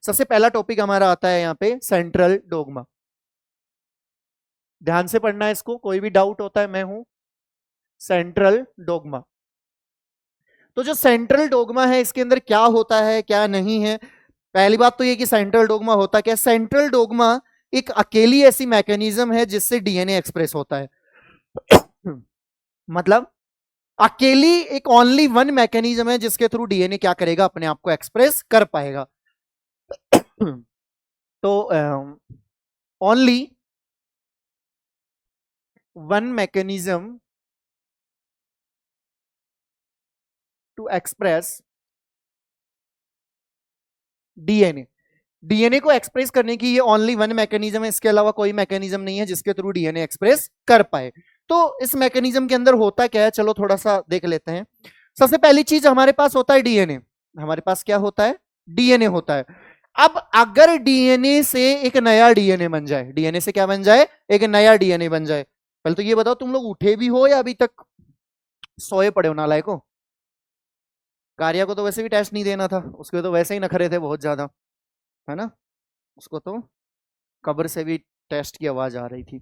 सबसे पहला टॉपिक हमारा आता है यहाँ पे सेंट्रल डोगमा। ध्यान से पढ़ना है इसको, कोई भी डाउट होता है मैं हूं। सेंट्रल डोगमा, तो जो सेंट्रल डोगमा है इसके अंदर क्या होता है क्या नहीं है। पहली बात तो ये कि सेंट्रल डोगमा होता क्या है। सेंट्रल डोगमा एक अकेली ऐसी मैकेनिज्म है जिससे डीएनए एक्सप्रेस होता है। मतलब अकेली एक ओनली वन मैकेनिज्म है जिसके थ्रू डीएनए क्या करेगा, अपने आप को एक्सप्रेस कर पाएगा। तो only one mechanism to express DNA. DNA को एक्सप्रेस करने की ये ओनली वन मैकेनिज्म है, इसके अलावा कोई मैकेनिज्म नहीं है जिसके थ्रू डीएनए एक्सप्रेस कर पाए। तो इस मैकेनिज्म के अंदर होता क्या है, चलो थोड़ा सा देख लेते हैं। सबसे पहली चीज हमारे पास होता है डीएनए। हमारे पास क्या होता है, डीएनए होता है। अब अगर डीएनए से एक नया डीएनए बन जाए, डीएनए से क्या बन जाए, एक नया डीएनए बन जाए। पहले तो ये बताओ तुम लोग उठे भी हो या अभी तक सोए पड़े हो नालायक को। कार्या को तो वैसे भी टेस्ट नहीं देना था, उसके तो वैसे ही नखरे थे बहुत ज्यादा, है ना। उसको तो कब्र से भी टेस्ट की आवाज आ रही थी।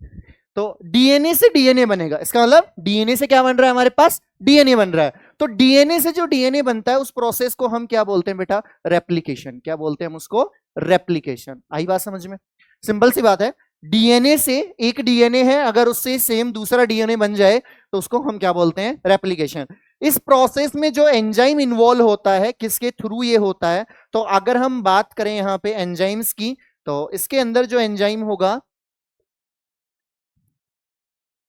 तो डीएनए से डीएनए बनेगा, इसका मतलब डीएनए से क्या बन रहा है, हमारे पास डीएनए बन रहा है। तो डीएनए से जो डीएनए बनता है उस प्रोसेस को हम क्या बोलते हैं बेटा, रेप्लिकेशन। क्या बोलते हैं हम उसको, रेप्लिकेशन। आई बात समझ में, सिंपल सी बात है। डीएनए से एक डीएनए है, अगर उससे सेम दूसरा डीएनए बन जाए तो उसको हम क्या बोलते हैं, रेप्लिकेशन। इस प्रोसेस में जो एंजाइम इन्वॉल्व होता है, किसके थ्रू ये होता है, तो अगर हम बात करें यहां पे एंजाइम्स की, तो इसके अंदर जो एंजाइम होगा,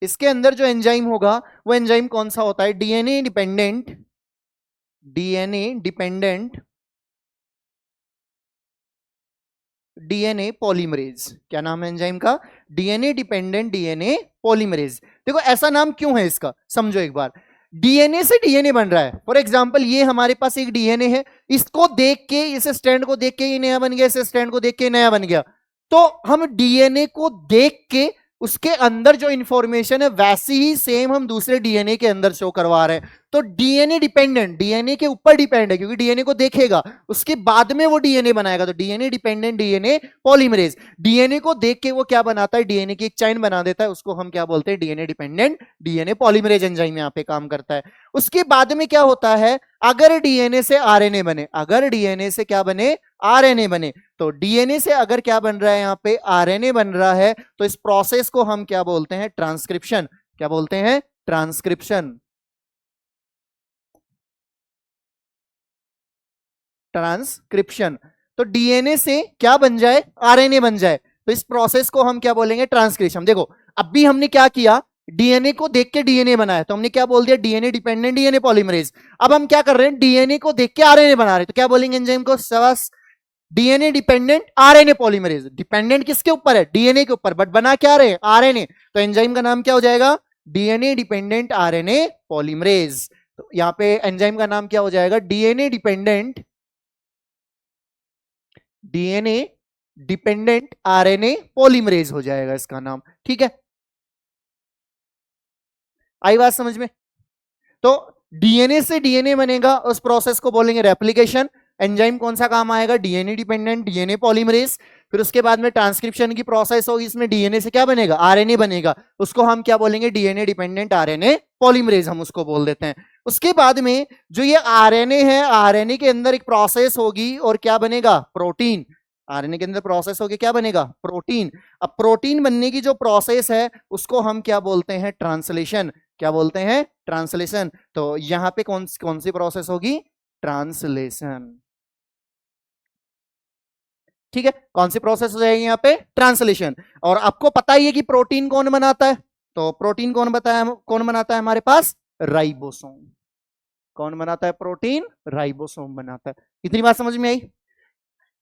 इसके अंदर जो एंजाइम होगा वो एंजाइम कौन सा होता है, DNA dependent, DNA dependent DNA polymerase. क्या नाम है एंजाइम का, डीएनए डिपेंडेंट डीएनए पॉलीमरेज। देखो ऐसा नाम क्यों है इसका, समझो एक बार। डीएनए से डीएनए बन रहा है, फॉर एग्जांपल ये हमारे पास एक डीएनए है, इसको देख के, इस स्ट्रैंड को देख के ये नया बन गया, इस स्ट्रैंड को देख के नया बन गया। तो हम डीएनए को देख के उसके अंदर जो इंफॉर्मेशन है वैसी ही सेम हम दूसरे डीएनए के अंदर शो करवा रहे हैं। तो डीएनए डिपेंडेंट, डीएनए के ऊपर डिपेंड है, क्योंकि डीएनए को देखेगा उसके बाद में वो डीएनए बनाएगा। तो DNA dependent DNA polymerase, DNA को देख के वो क्या बनाता है, डीएनए की एक चेन बना देता है, उसको हम क्या बोलते हैं, DNA dependent DNA polymerase enzyme यहाँ पे काम करता है। उसके बाद में क्या होता है, अगर डीएनए से आरएनए बने, अगर डीएनए से क्या बने, आरएनए बने, तो डीएनए से अगर क्या बन रहा है, यहाँ पे आरएनए बन रहा है, तो इस प्रोसेस को हम क्या बोलते हैं, ट्रांसक्रिप्शन। क्या बोलते हैं, ट्रांसक्रिप्शन। ट्रांसक्रिप्शन। तो डीएनए से क्या बन जाए, आरएनए बन जाए, तो इस प्रोसेस को हम क्या बोलेंगे, ट्रांसक्रिप्शन। देखो अभी हमने क्या किया, डीएनए को देख के डीएनए बनाया, तो हमने क्या बोल दिया, डीएनए डिपेंडेंट डीएनए पॉलीमरेज। अब हम क्या कर रहे हैं, डीएनए को देख के आरएनए बना रहे हैं, तो क्या बोलेंगे एंजाइम को, सवास DNA dependent RNA polymerase. Dependent किसके ऊपर है, डीएनए के ऊपर, बट बना क्या रहे, आरएनए। तो एंजाइम का नाम क्या हो जाएगा, डीएनए डिपेंडेंट आरएनए पॉलीमरेज। तो यहां पे एंजाइम का नाम क्या हो जाएगा, DNA dependent, DNA dependent RNA polymerase हो जाएगा इसका नाम। ठीक है, आई बात समझ में। तो डीएनए से डीएनए बनेगा, उस प्रोसेस को बोलेंगे रेप्लिकेशन। एंजाइम कौन सा काम आएगा, डीएनए डिपेंडेंट डीएनए पॉलीमरेज। फिर उसके बाद में ट्रांसक्रिप्शन की प्रोसेस होगी, इसमें डीएनए से क्या बनेगा, आरएनए बनेगा, उसको हम क्या बोलेंगे, डीएनए डिपेंडेंट आरएनए पॉलीमरेज हम उसको बोल देते हैं। उसके बाद में जो ये आरएनए है, आरएनए के अंदर एक प्रोसेस होगी और क्या बनेगा, प्रोटीन। आरएनए के अंदर प्रोसेस होगी, क्या बनेगा, प्रोटीन। अब प्रोटीन बनने की जो प्रोसेस है उसको हम क्या बोलते हैं, ट्रांसलेशन। क्या बोलते हैं, ट्रांसलेशन। तो यहां पे कौन सी प्रोसेस होगी, ट्रांसलेशन। ठीक है, कौन सी प्रोसेस हो जाएगी यहाँ पे, ट्रांसलेशन। और आपको पता ही है कि प्रोटीन कौन बनाता है, तो प्रोटीन कौन बनाता है हमारे पास, राइबोसोम। कौन बनाता है, प्रोटीन राइबोसोम बनाता है। इतनी बात समझ में आई।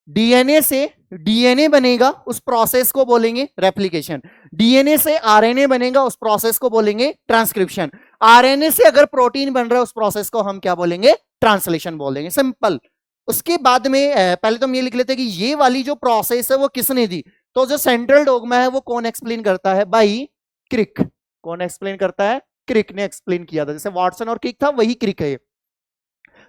डीएनए से डीएनए बनेगा, उस प्रोसेस को बोलेंगे रेप्लिकेशन। डीएनए से आरएनए बनेगा, उस प्रोसेस को बोलेंगे ट्रांसक्रिप्शन। आरएनए से अगर प्रोटीन बन रहा है, उस प्रोसेस को हम क्या बोलेंगे, ट्रांसलेशन बोलेंगे, सिंपल। उसके बाद में पहले तो हम ये लिख लेते हैं कि ये वाली जो प्रोसेस है वो किसने दी, तो जो सेंट्रल डोगमा है वो कौन एक्सप्लेन करता है, बाई क्रिक। कौन एक्सप्लेन करता है, क्रिक ने एक्सप्लेन किया था। जैसे वाटसन और क्रिक था, वही क्रिक है।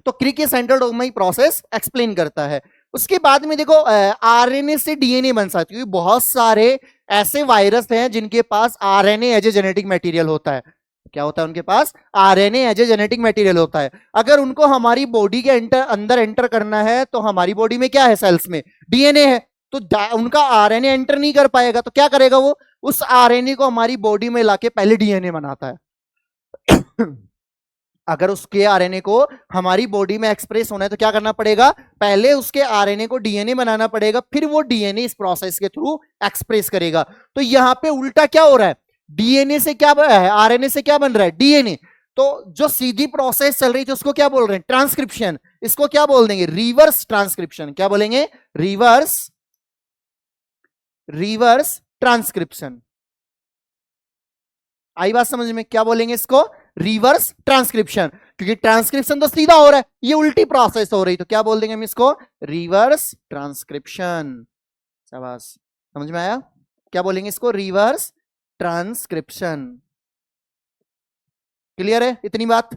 तो क्रिक ये सेंट्रल डोगमा ही प्रोसेस एक्सप्लेन करता है। उसके बाद में देखो आरएनए से डीएनए बन सकती है, बहुत सारे ऐसे वायरस हैं जिनके पास RNA as a genetic material होता है। क्या होता है उनके पास? RNA as a genetic material होता है। अगर उनको हमारी बॉडी के अंदर एंटर करना है तो हमारी बॉडी में क्या है? सेल्स में डीएनए है, तो उनका आरएनए एंटर नहीं कर पाएगा, तो क्या करेगा वो? उस आरएनए को हमारी बॉडी में लाके पहले डीएनए बनाता है। अगर उसके आरएनए को हमारी बॉडी में एक्सप्रेस होना है तो क्या करना पड़ेगा? पहले उसके आरएनए को डीएनए बनाना पड़ेगा, फिर वो डीएनए इस प्रोसेस के थ्रू एक्सप्रेस करेगा। तो यहां पे उल्टा क्या हो रहा है? डीएनए से क्या है? आरएनए से क्या बन रहा है? डीएनए। तो जो सीधी प्रोसेस चल रही थी उसको क्या बोल रहे हैं? ट्रांसक्रिप्शन। इसको क्या बोल देंगे? Reverse transcription. क्या बोलेंगे? Reverse transcription. आई बात समझ में? क्या बोलेंगे इसको? Reverse transcription. क्योंकि ट्रांसक्रिप्शन तो सीधा हो रहा है, ये उल्टी प्रोसेस हो रही, तो क्या बोल देंगे हम इसको? Reverse transcription. शाबाश, समझ में आया? क्या बोलेंगे इसको? Reverse transcription. क्लियर है इतनी बात?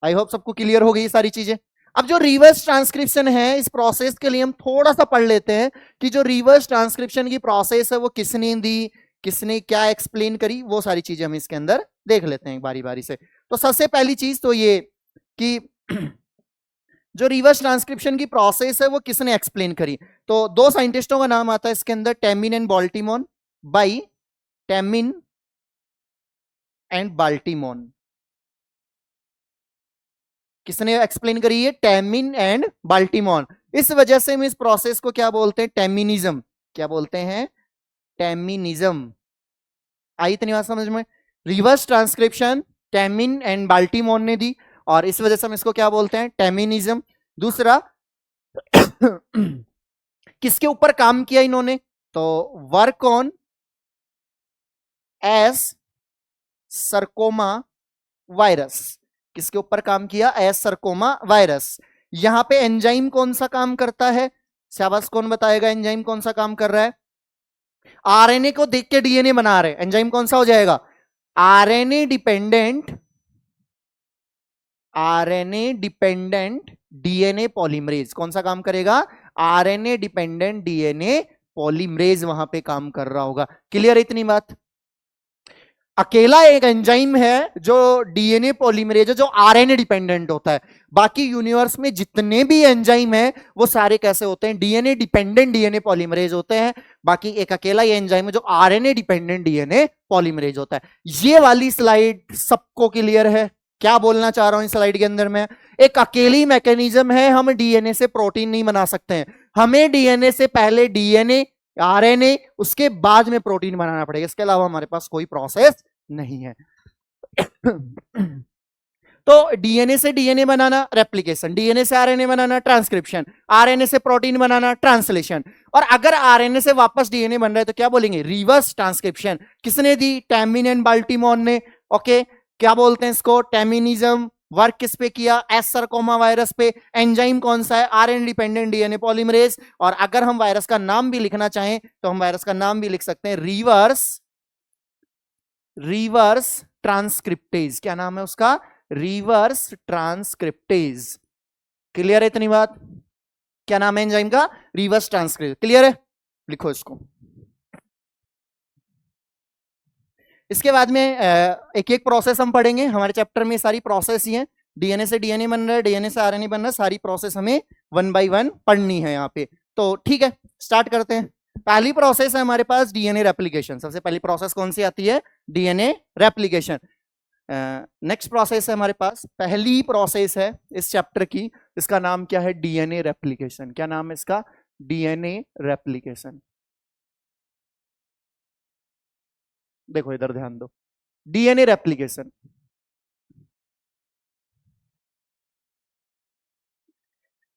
आई होप सबको क्लियर हो गई ये सारी चीजें। अब जो रिवर्स ट्रांसक्रिप्शन है, इस प्रोसेस के लिए हम थोड़ा सा पढ़ लेते हैं कि जो रिवर्स ट्रांसक्रिप्शन की प्रोसेस है वो किसने दी, किसने क्या एक्सप्लेन करी, वो सारी चीजें हम इसके अंदर देख लेते हैं बारी बारी से। तो सबसे पहली चीज तो ये कि जो रिवर्स ट्रांसक्रिप्शन की प्रोसेस है वो किसने एक्सप्लेन करी, तो दो साइंटिस्टों का नाम आता है इसके अंदर, Temin and Baltimore, by Temin and Baltimore. किसने एक्सप्लेन करी है? Temin and Baltimore. इस वजह से हम इस प्रोसेस को क्या बोलते हैं? टेमिनिज्म। क्या बोलते हैं? टेमिनिज्म। आई इतनी बात समझ में? रिवर्स ट्रांसक्रिप्शन टेमिन एंड बाल्टीमोन ने दी, और इस वजह से हम इसको क्या बोलते हैं? टेमिनिज्म। दूसरा, किसके ऊपर काम किया इन्होंने? तो वर्क ऑन एस सरकोमा वायरस। किसके ऊपर काम किया? S सरकोमा virus. यहां पे एंजाइम कौन सा काम करता है? शाबाश, कौन बताएगा एंजाइम कौन सा काम कर रहा है? आरएनए को देख के डीएनए बना रहे, एंजाइम कौन सा हो जाएगा? RNA dependent DNA polymerase. कौन सा काम करेगा? आरएनए डिपेंडेंट डीएनए पॉलीमरेज वहां पे काम कर रहा होगा। क्लियर है इतनी बात? अकेला एक एंजाइम है जो डीएनए पॉलीमरेज है, जो आरएनए डिपेंडेंट होता है। बाकी यूनिवर्स में जितने भी एंजाइम हैं वो सारे कैसे होते हैं? डीएनए डिपेंडेंट डीएनए पॉलीमरेज होते हैं। बाकी एक अकेला ये एंजाइम है जो आरएनए डिपेंडेंट डीएनए पॉलीमरेज होता है। ये वाली स्लाइड सबको क्लियर है? क्या बोलना चाह रहा हूं इस स्लाइड के अंदर में? एक अकेली मैकेनिज्म है, हम डीएनए से प्रोटीन नहीं बना सकते हैं, हमें डीएनए से पहले डीएनए आरएनए उसके बाद में प्रोटीन बनाना पड़ेगा, इसके अलावा हमारे पास कोई प्रोसेस नहीं है। तो डीएनए से डीएनए बनाना रेप्लिकेशन, डीएनए से आरएनए बनाना ट्रांसक्रिप्शन, आरएनए से प्रोटीन बनाना ट्रांसलेशन, और अगर आरएनए से वापस डीएनए बन रहा है तो क्या बोलेंगे? Reverse transcription. किसने दी? टेमिन एंड बाल्टीमोन ने। ओके, क्या बोलते हैं इसको? टेमिनिज्म। वर्क किस पे किया? एस सरकोमा वायरस पे। एंजाइम कौन सा है? RNA dependent DNA polymerase. और अगर हम वायरस का नाम भी लिखना चाहें तो हम वायरस का नाम भी लिख सकते हैं, रिवर्स ट्रांसक्रिप्टेज। क्या नाम है उसका? Reverse transcriptase. क्लियर है इतनी बात? क्या नाम है एंजाइम का? Reverse transcriptase. क्लियर है? लिखो इसको। इसके बाद में एक एक प्रोसेस हम पढ़ेंगे, हमारे चैप्टर में सारी प्रोसेस ही है। डीएनए से डीएनए बन रहा है, डीएनए से आरएनए बन रहा है, सारी प्रोसेस हमें 1 by 1 पढ़नी है यहाँ पे। तो ठीक है, स्टार्ट करते हैं। पहली प्रोसेस है हमारे पास डीएनए रेप्लिकेशन। सबसे पहली प्रोसेस कौन सी आती है? DNA replication. नेक्स्ट प्रोसेस है हमारे पास, पहली प्रोसेस है इस चैप्टर की, इसका नाम क्या है? DNA replication. क्या नाम है इसका? DNA replication. देखो इधर ध्यान दो, डीएनए रेप्लिकेशन।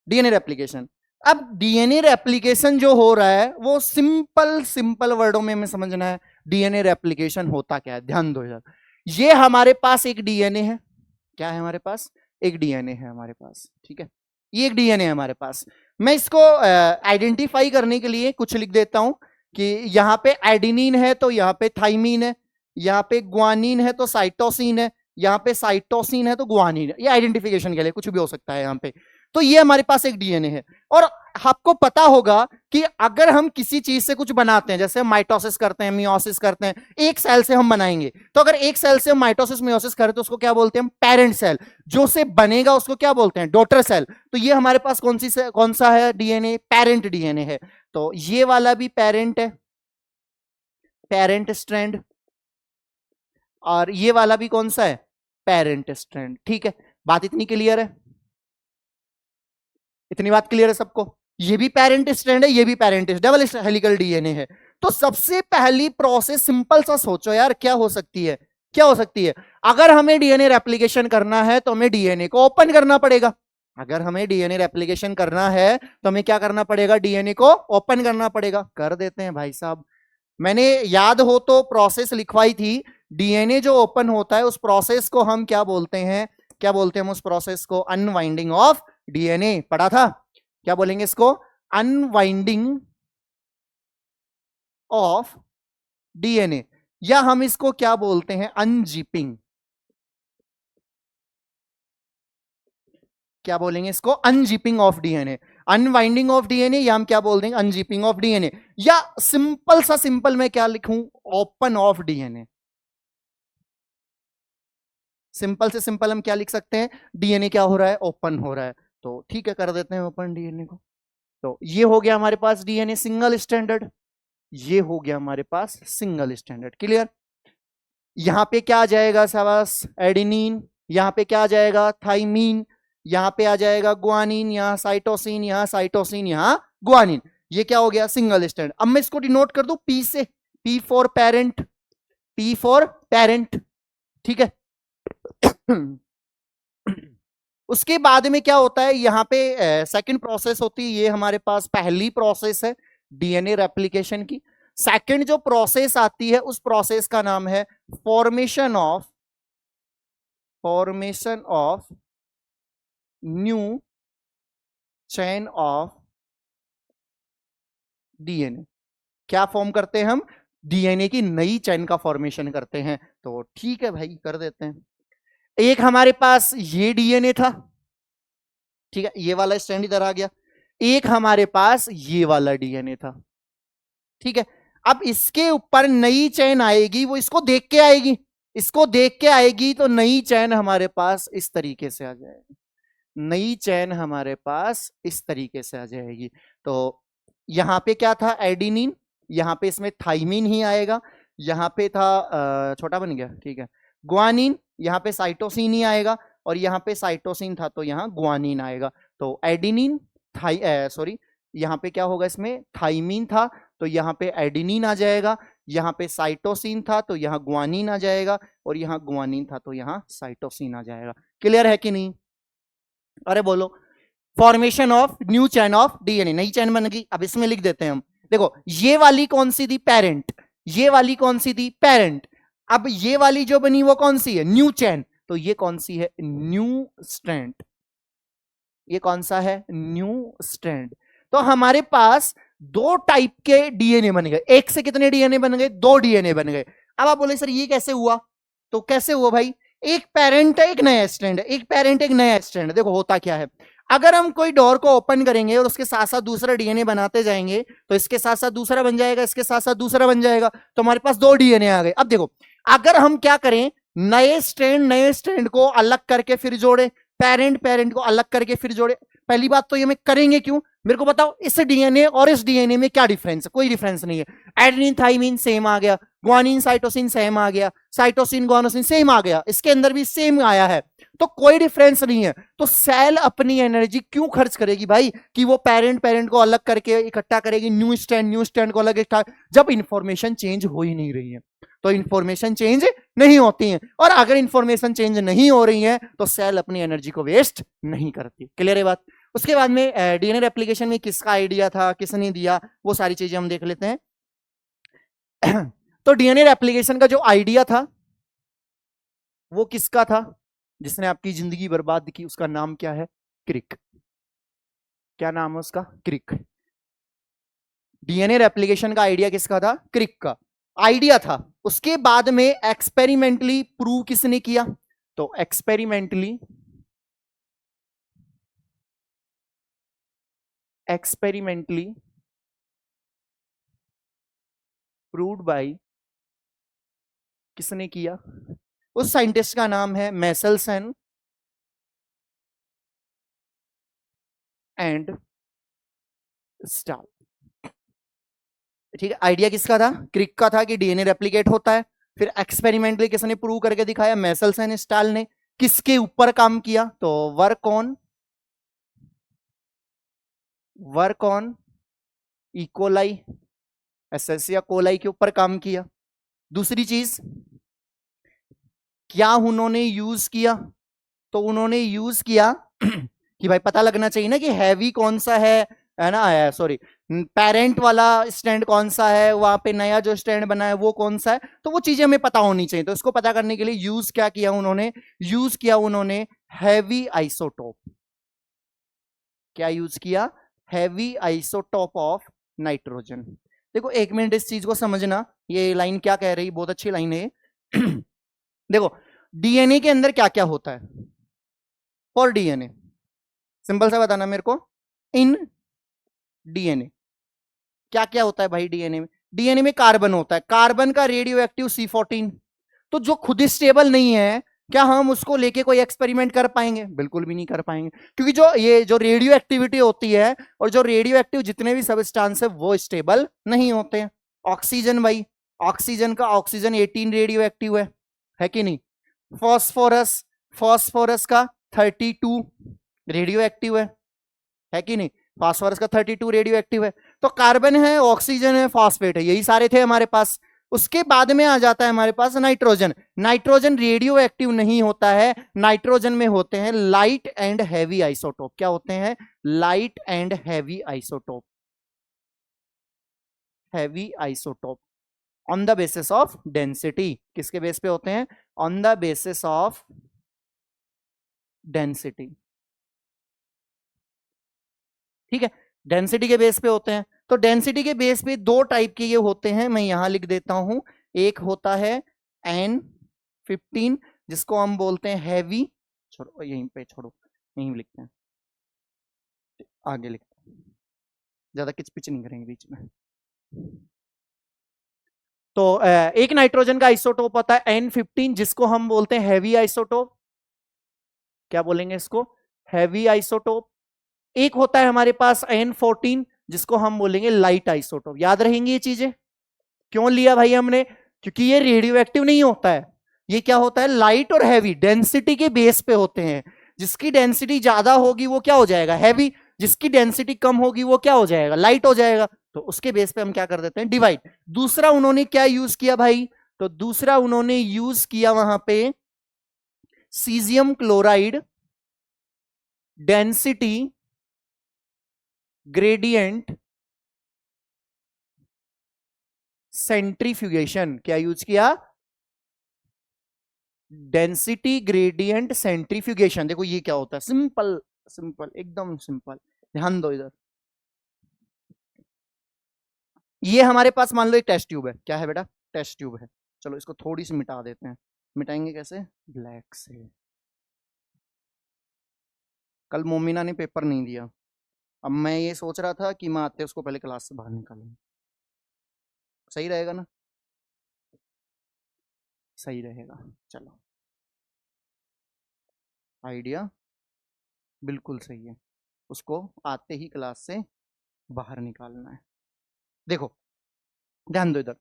DNA replication. अब डीएनए रेप्लिकेशन जो हो रहा है वो सिंपल वर्डों में हमें समझना है। डीएनए रेप्लिकेशन होता क्या है? ध्यान दो यार। ये हमारे पास एक डीएनए है। क्या है हमारे पास? एक डीएनए है हमारे पास, ठीक है? ये एक डीएनए है हमारे पास। मैं इसको आइडेंटिफाई करने के लिए कुछ लिख देता हूं कि यहाँ पे एडिनिन है तो यहाँ पे थाइमीन है, यहाँ पे ग्वानिन है तो साइटोसिन है, यहाँ पे साइटोसिन है तो ग्वानिन है। ये आइडेंटिफिकेशन के लिए कुछ भी हो सकता है यहाँ पे। तो ये हमारे पास एक डीएनए है। और आपको पता होगा कि अगर हम किसी चीज से कुछ बनाते हैं, जैसे हम माइटोसिस करते हैं, मियोसिस करते हैं, एक सेल से हम बनाएंगे, तो अगर एक सेल से हम माइटोसिस मियोसिस करें तो उसको क्या बोलते हैं? Parent cell. जो से बनेगा उसको क्या बोलते हैं? Daughter cell. तो ये हमारे पास कौन सा है डीएनए? पेरेंट डीएनए है। तो ये वाला भी पेरेंट है, पेरेंट स्ट्रैंड, और ये वाला भी कौन सा है? Parent strand. ठीक है, बात इतनी क्लियर है? इतनी बात क्लियर है सबको? ये भी पेरेंट स्ट्रैंड है, ये भी पेरेंट, डबल हेलिकल डीएनए है। तो सबसे पहली प्रोसेस सिंपल सा सोचो यार, क्या हो सकती है? क्या हो सकती है? अगर हमें डीएनए रेप्लिकेशन करना है तो हमें डीएनए को ओपन करना पड़ेगा। अगर हमें डीएनए रेप्लिकेशन करना है तो हमें क्या करना पड़ेगा? डीएनए को ओपन करना पड़ेगा। कर देते हैं भाई साहब। मैंने, याद हो तो, प्रोसेस लिखवाई थी। डीएनए जो ओपन होता है उस प्रोसेस को हम क्या बोलते हैं? क्या बोलते हैं हम उस प्रोसेस को? Unwinding of DNA. पढ़ा था? क्या बोलेंगे इसको? अनवाइंडिंग ऑफ डीएनए, या हम इसको क्या बोलते हैं? अनजिपिंग। क्या बोलेंगे इसको? Unzipping of DNA. Unwinding of DNA, या हम क्या बोल देंगे? Unzipping of DNA. या सिंपल सा सिंपल मैं क्या लिखूं? Open of DNA. सिंपल से सिंपल हम क्या लिख सकते हैं? डीएनए क्या हो रहा है? ओपन हो रहा है। तो ठीक है, कर देते हैं ओपन डीएनए को। तो ये हो गया हमारे पास डीएनए सिंगल स्टैंडर्ड। ये हो गया हमारे पास सिंगल स्टैंडर्ड। क्लियर? यहां पे क्या आ जाएगा शाबाश? एडेनिन। यहां पे क्या आ जाएगा? थाइमीन। यहां पे आ जाएगा गुआनिन, यहां साइटोसिन, यहां साइटोसिन, यहां गुआनिन। ये क्या हो गया? Single stand. अब मैं इसको डिनोट कर दूं पी से, P for parent, P for parent. ठीक है। उसके बाद में क्या होता है? यहाँ पे सेकंड प्रोसेस होती है, ये हमारे पास पहली प्रोसेस है डीएनए रेप्लिकेशन की। सेकंड जो प्रोसेस आती है उस प्रोसेस का नाम है formation of new chain of DNA. क्या फॉर्म करते हैं हम? डीएनए की नई चेन का फॉर्मेशन करते हैं। तो ठीक है भाई, कर देते हैं। एक हमारे पास ये डीएनए था, ठीक है, ये वाला स्ट्रैंड इधर आ गया। एक हमारे पास ये वाला डीएनए था, ठीक है। अब इसके ऊपर नई चेन आएगी, वो इसको देख के आएगी, इसको देख के आएगी, तो नई चेन हमारे पास इस तरीके से आ जाएगी। नई चेन हमारे पास इस तरीके से आ जाएगी। तो यहां पे क्या था? एडिनिन। यहां पे इसमें थाइमिन ही आएगा। यहां पे था छोटा बन गया, ठीक है, ग्वानिन। यहां पे साइटोसिन ही आएगा, और यहां पे साइटोसिन था तो यहां ग्वानिन आएगा। तो एडिनिन, सॉरी, यहां पे क्या होगा? इसमें थाइमिन था तो यहां पे एडिनिन आ जाएगा। यहां पे साइटोसिन था तो यहां ग्वानिन आ जाएगा, और यहां ग्वानिन था तो यहां साइटोसिन आ जाएगा। क्लियर है कि नहीं? अरे बोलो। Formation of new chain of DNA, नई चैन बन गई। अब इसमें लिख देते हैं हम। देखो, ये वाली कौन सी थी? पेरेंट। ये वाली कौन सी थी? पेरेंट। अब ये वाली जो बनी वो कौन सी है? न्यू चैन। तो ये कौन सी है? New strand. ये कौन सा है? New strand. तो हमारे पास दो टाइप के डीएनए बन गए। एक से कितने डीएनए बन गए? दो डीएनए बन गए। अब आप बोले सर ये कैसे हुआ? तो कैसे हुआ भाई? एक पेरेंट है, एक नया स्ट्रैंड है, एक पेरेंट एक नया स्ट्रैंड है। देखो होता क्या है, अगर हम कोई डोर को ओपन करेंगे और उसके साथ साथ दूसरा डीएनए बनाते जाएंगे, तो इसके साथ साथ दूसरा बन जाएगा, इसके साथ साथ दूसरा बन जाएगा, तो हमारे पास दो डीएनए आ गए। अब देखो, अगर हम क्या करें, नए स्ट्रैंड को अलग करके फिर जोड़े, पेरेंट पेरेंट को अलग करके फिर जोड़े, पहली बात तो ये मैं करेंगे क्यों? मेरे को बताओ, इस डीएनए और इस डीएनए में क्या डिफरेंस है? कोई डिफरेंस नहीं है। एडेनिन थाइमिन सेम आ गया, ग्वानिन साइटोसिन सेम आ गया, साइटोसिन ग्वानोसिन सेम आ गया, इसके अंदर भी सेम आया है, तो कोई डिफरेंस नहीं है। तो सेल अपनी एनर्जी क्यों खर्च करेगी भाई कि वो पेरेंट पेरेंट को अलग करके इकट्ठा करेगी, न्यू स्टैंड को अलग इकट्ठा, जब इंफॉर्मेशन चेंज हो ही नहीं रही है। तो इंफॉर्मेशन चेंज नहीं होती है, और अगर इंफॉर्मेशन चेंज नहीं हो रही है तो सेल अपनी एनर्जी को वेस्ट नहीं करती। क्लियर है बात? उसके बाद में डीएनए रेप्लिकेशन में किसका आइडिया था, किसने दिया, वो सारी चीजें हम देख लेते हैं। तो डीएनए रेप्लिकेशन का जो आइडिया था वो किसका था? जिसने आपकी जिंदगी बर्बाद की, उसका नाम क्या है? क्रिक। क्या नाम है उसका? क्रिक। डीएनए रेप्लिकेशन का आइडिया किसका था? क्रिक का आइडिया था। उसके बाद में एक्सपेरिमेंटली प्रूव किसने किया? तो एक्सपेरिमेंटली एक्सपेरिमेंटली प्रूव्ड बाय, किसने किया? उस साइंटिस्ट का नाम है मेसल्सन एंड स्टाल। ठीक है, आइडिया किसका था? क्रिक का था कि डीएनए रेप्लिकेट होता है। फिर एक्सपेरिमेंटली किसने प्रूव करके दिखाया? मेसल्सन स्टाल ने। किसके ऊपर काम किया? तो वर्क ऑन इकोलाई, एसेसिया कोलाई के ऊपर काम किया। दूसरी चीज, क्या उन्होंने यूज किया? तो उन्होंने यूज किया कि भाई पता लगना चाहिए ना कि हैवी कौन सा है ना, सॉरी, पेरेंट वाला स्टैंड कौन सा है, वहां पे नया जो स्टैंड बना है वो कौन सा है, तो वो चीजें हमें पता होनी चाहिए। तो इसको पता करने के लिए यूज क्या किया उन्होंने? यूज किया उन्होंने हैवी आइसोटोप। क्या यूज किया? Heavy isotope of nitrogen. देखो एक मिनट इस चीज को समझना, ये लाइन क्या कह रही, बहुत अच्छी लाइन है। देखो डीएनए के अंदर क्या क्या होता है? फॉर डीएनए, सिंपल सा बताना मेरे को, इन डीएनए क्या क्या होता है भाई? डीएनए में, डीएनए में कार्बन होता है, कार्बन का रेडियो एक्टिव C14। तो जो खुद स्टेबल नहीं है, क्या हम उसको लेके कोई एक्सपेरिमेंट कर पाएंगे? बिल्कुल भी नहीं कर पाएंगे, क्योंकि जो ये जो रेडियो एक्टिविटी होती है और जो रेडियो एक्टिव जितने भी सबस्टांस है वो स्टेबल नहीं होते हैं। ऑक्सीजन भाई, ऑक्सीजन का ऑक्सीजन 18 रेडियो एक्टिव है कि नहीं? फॉस्फोरस, फॉस्फोरस का 32 रेडियो एक्टिव है कि नहीं? फास्फोरस का 32 रेडियो एक्टिव है। तो कार्बन है, ऑक्सीजन है, फॉस्फेट है, यही सारे थे हमारे पास। उसके बाद में आ जाता है हमारे पास नाइट्रोजन। नाइट्रोजन रेडियो एक्टिव नहीं होता है, नाइट्रोजन में होते हैं लाइट एंड हैवी आइसोटोप। क्या होते हैं? Light and heavy isotope, heavy isotope on the basis of density. किसके बेस पे होते हैं? On the basis of density. ठीक है, डेंसिटी के बेस पे होते हैं। तो डेंसिटी के बेस पे दो टाइप के ये होते हैं, मैं यहां लिख देता हूं। एक होता है N15, जिसको हम बोलते हैं हैवी, छोड़ो यहीं पे, छोड़ो यहीं लिखते हैं, आगे लिखते हैं, ज्यादा किचपिच नहीं करेंगे बीच में। तो एक नाइट्रोजन का आइसोटोप होता है N15, जिसको हम बोलते हैं हैवी आइसोटोप। क्या बोलेंगे इसको? Heavy isotope. एक होता है हमारे पास N14, जिसको हम बोलेंगे लाइट आइसोटोप। याद रहेंगी ये चीजें? क्यों लिया भाई हमने? क्योंकि ये रेडियो एक्टिव नहीं होता है, ये क्या होता है? लाइट और हैवी, डेंसिटी के बेस पे होते हैं। जिसकी डेंसिटी ज्यादा होगी वो क्या हो जाएगा? हैवी। जिसकी डेंसिटी कम होगी वो क्या हो जाएगा? लाइट हो जाएगा। तो उसके बेस पे हम क्या कर देते हैं? डिवाइड। दूसरा उन्होंने क्या यूज किया भाई? तो दूसरा उन्होंने यूज किया वहां पे caesium chloride density gradient centrifugation. क्या यूज किया? Density gradient centrifugation. देखो ये क्या होता है? सिंपल, सिंपल, एकदम सिंपल। ध्यान दो इधर। ये हमारे पास मान लो एक टेस्ट ट्यूब है। क्या है बेटा? टेस्ट ट्यूब है। चलो इसको थोड़ी सी मिटा देते हैं। मिटाएंगे कैसे? ब्लैक से। कल मोमिना ने पेपर नहीं दिया, अब मैं ये सोच रहा था कि मैं आते उसको पहले क्लास से बाहर निकालूं। सही रहेगा ना? सही रहेगा। चलो, आइडिया बिल्कुल सही है। उसको आते ही क्लास से बाहर निकालना है। देखो ध्यान दो इधर।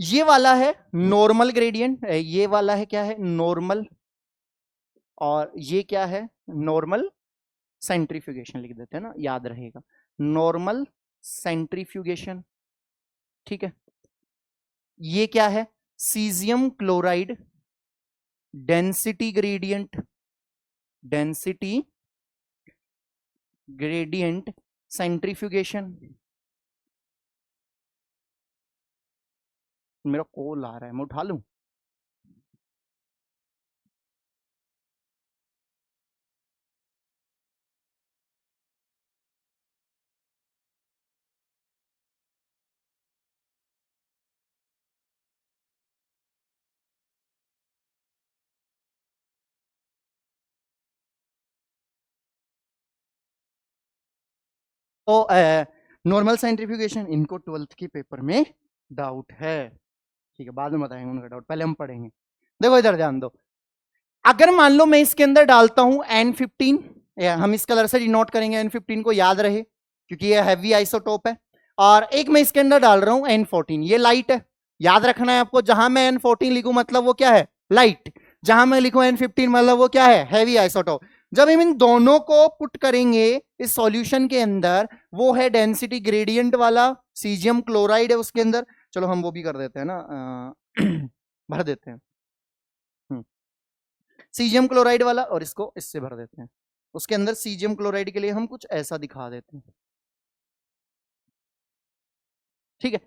ये वाला है नॉर्मल ग्रेडियंट, ये वाला है क्या है? नॉर्मल। और ये क्या है? नॉर्मल सेंट्रीफ्यूगेशन लिख देते हैं ना, याद रहेगा। Normal centrifugation. ठीक है, ये क्या है? Caesium chloride density gradient, density gradient centrifugation. मेरा कॉल आ रहा है, मैं उठा लूं? तो नॉर्मल सेंट्रीफ्यूगेशन, इनको 12th के पेपर में डाउट है, ठीक है, बाद में बताएंगे उनका डाउट, पहले हम पढ़ेंगे। देखो इधर ध्यान दो, अगर मान लो मैं इसके अंदर डालता हूं N15, हम इस कलर से डिनोट करेंगे N15 को, याद रहे क्योंकि ये हैवी आइसोटोप है, और एक मैं इसके अंदर डाल रहा हूं N14, ये लाइट है, याद रखना है आपको, जहां मैं N14 लिखूं मतलब वो क्या है, लाइट, जहां मैं लिखूं N15 मतलब वो क्या है, हैवी आइसोटोप। जब हम इन दोनों को पुट करेंगे इस सॉल्यूशन के अंदर, वो है डेंसिटी ग्रेडियंट वाला सीजियम क्लोराइड है उसके अंदर, चलो हम वो भी कर देते हैं ना, भर देते हैं सीजियम क्लोराइड वाला, और इसको इससे भर देते हैं। उसके अंदर सीजियम क्लोराइड के लिए हम कुछ ऐसा दिखा देते हैं, ठीक है,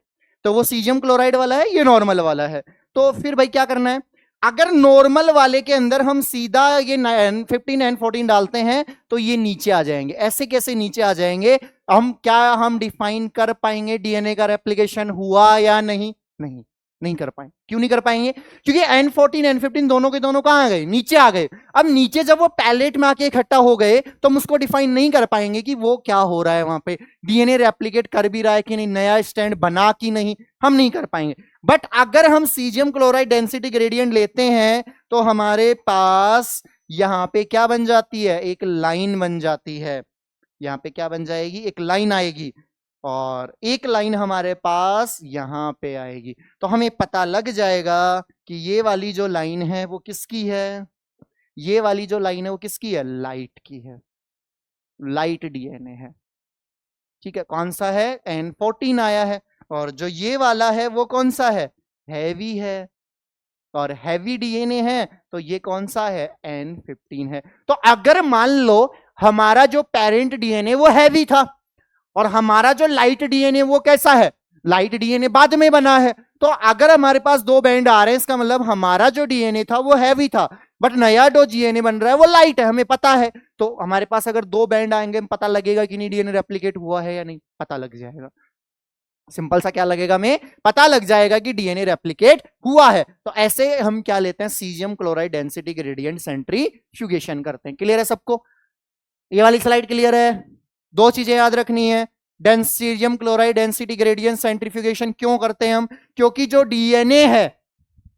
तो वो सीजियम क्लोराइड वाला है, ये नॉर्मल वाला है। तो फिर भाई क्या करना है, अगर नॉर्मल वाले के अंदर हम सीधा ये N15 N14 डालते हैं तो ये नीचे आ जाएंगे। ऐसे कैसे नीचे आ जाएंगे, हम डिफाइन कर पाएंगे डीएनए का रेप्लिकेशन हुआ या नहीं? नहीं कर पाएंगे। क्यों नहीं कर पाएंगे? क्योंकि N14 N15 दोनों के दोनों कहां आ गए, नीचे आ गए। अब नीचे जब वो पैलेट में आके इकट्ठा हो गए तो हम उसको डिफाइन नहीं कर पाएंगे कि वो क्या हो रहा है, वहां पे डीएनए रेप्लिकेट कर भी रहा है कि नहीं, नया स्टैंड बना कि नहीं, हम नहीं कर पाएंगे। बट अगर हम सीजियम क्लोराइड डेंसिटी ग्रेडियंट लेते हैं तो हमारे पास यहां पे क्या बन जाती है, एक लाइन बन जाती है। यहां पे क्या बन जाएगी, एक लाइन आएगी, और एक लाइन हमारे पास यहां पे आएगी। तो हमें पता लग जाएगा कि ये वाली जो लाइन है वो किसकी है, ये वाली जो लाइन है वो किसकी है, लाइट की है, लाइट डीएनए है, ठीक है। कौन सा है, N14 आया है, और जो ये वाला है वो कौन सा है, हैवी है, और हैवी डीएनए है, तो ये कौन सा है, N15 है। तो अगर मान लो हमारा जो पेरेंट डीएनए वो हैवी था, और हमारा जो लाइट डीएनए वो कैसा है, लाइट डीएनए बाद में बना है, तो अगर हमारे पास दो बैंड आ रहे हैं, इसका मतलब हमारा जो डीएनए था वो हैवी था, बट नया जो डीएनए बन रहा है वो लाइट है, हमें पता है। तो हमारे पास अगर दो बैंड आएंगे, पता लगेगा कि नहीं डीएनए रेप्लिकेट हुआ है या नहीं, पता लग जाएगा। सिंपल सा क्या लगेगा, हमें पता लग जाएगा कि डीएनए रेप्लिकेट हुआ है। तो ऐसे हम क्या लेते हैं, caesium chloride density gradient centrifugation करते हैं। क्लियर है सबको, ये वाली स्लाइड क्लियर है? दो चीजें याद रखनी है, caesium chloride density gradient centrifugation क्यों करते हैं हम, क्योंकि जो डीएनए है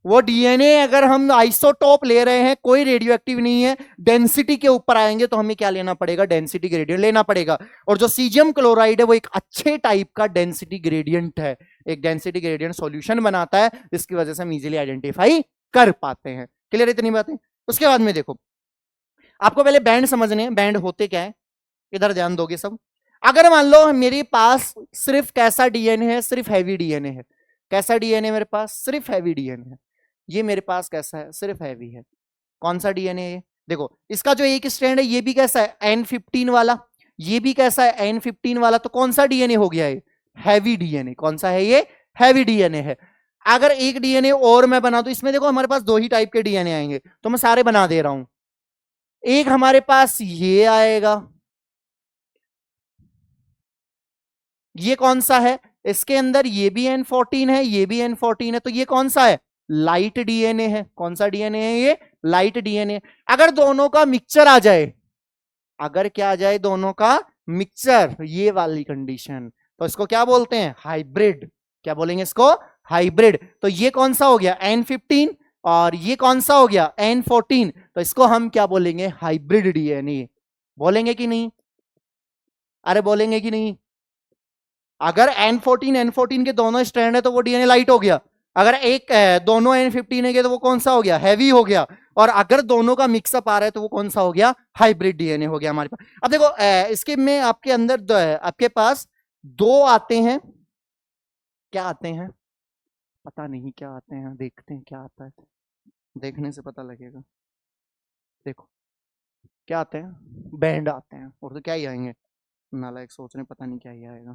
वो डीएनए अगर हम आइसोटोप ले रहे हैं, कोई रेडियो एक्टिव नहीं है, डेंसिटी के ऊपर आएंगे तो हमें क्या लेना पड़ेगा, डेंसिटी ग्रेडियंट लेना पड़ेगा। और जो सीजियम क्लोराइड है वो एक अच्छे टाइप का डेंसिटी ग्रेडियंट है, एक डेंसिटी ग्रेडियंट सॉल्यूशन बनाता है, जिसकी वजह से हम इजीली आइडेंटिफाई कर पाते हैं। क्लियर इतनी बातें? उसके बाद में देखो, आपको पहले बैंड समझने हैं, बैंड होते क्या है, इधर ध्यान दोगे सब। अगर मान लो मेरे पास सिर्फ कैसा डीएनए है, सिर्फ हैवी डीएनए है, कैसा डीएनए मेरे पास, सिर्फ हैवी डीएनए है, ये मेरे पास कैसा है, सिर्फ हैवी है। कौन सा डीएनए है, देखो इसका जो एक स्ट्रैंड है ये भी कैसा है, N15 वाला, ये भी कैसा है, N15 वाला, तो कौन सा डीएनए हो गया, ये हैवी डीएनए। कौन सा है, ये हैवी डीएनए है। अगर एक डीएनए और मैं बना दूं, इसमें देखो हमारे पास दो ही टाइप के डीएनए आएंगे, तो मैं सारे बना दे रहा हूं। एक हमारे पास ये आएगा, ये कौन सा है, इसके अंदर ये भी N14 है, ये भी N14 है, तो ये कौन सा है, लाइट डीएनए है। कौन सा डीएनए है, ये लाइट डीएनए। अगर दोनों का मिक्सचर आ जाए, अगर क्या आ जाए, दोनों का मिक्सचर, ये वाली कंडीशन, तो इसको क्या बोलते हैं, हाइब्रिड। क्या बोलेंगे इसको, हाइब्रिड। तो ये कौन सा हो गया, N15, और ये कौन सा हो गया, N14, तो इसको हम क्या बोलेंगे, हाइब्रिड डीएनए। बोलेंगे कि नहीं, अरे बोलेंगे कि नहीं? अगर N14 के दोनों स्ट्रैंड है तो वो डीएनए लाइट हो गया, अगर एक दोनों N15 है तो वो कौन सा हो गया, हैवी हो गया, और अगर दोनों का मिक्सअप आ रहा है तो वो कौन सा हो गया, हाइब्रिड डीएनए हो गया हमारे पास। अब देखो इसके में आपके अंदर आपके पास दो आते हैं, क्या आते हैं पता नहीं, क्या आते हैं, देखते हैं क्या आता है, देखने से पता लगेगा। देखो क्या आते हैं, बैंड आते हैं, और तो क्या ही आएंगे, नालायक सोच रहे पता नहीं क्या ही आएगा,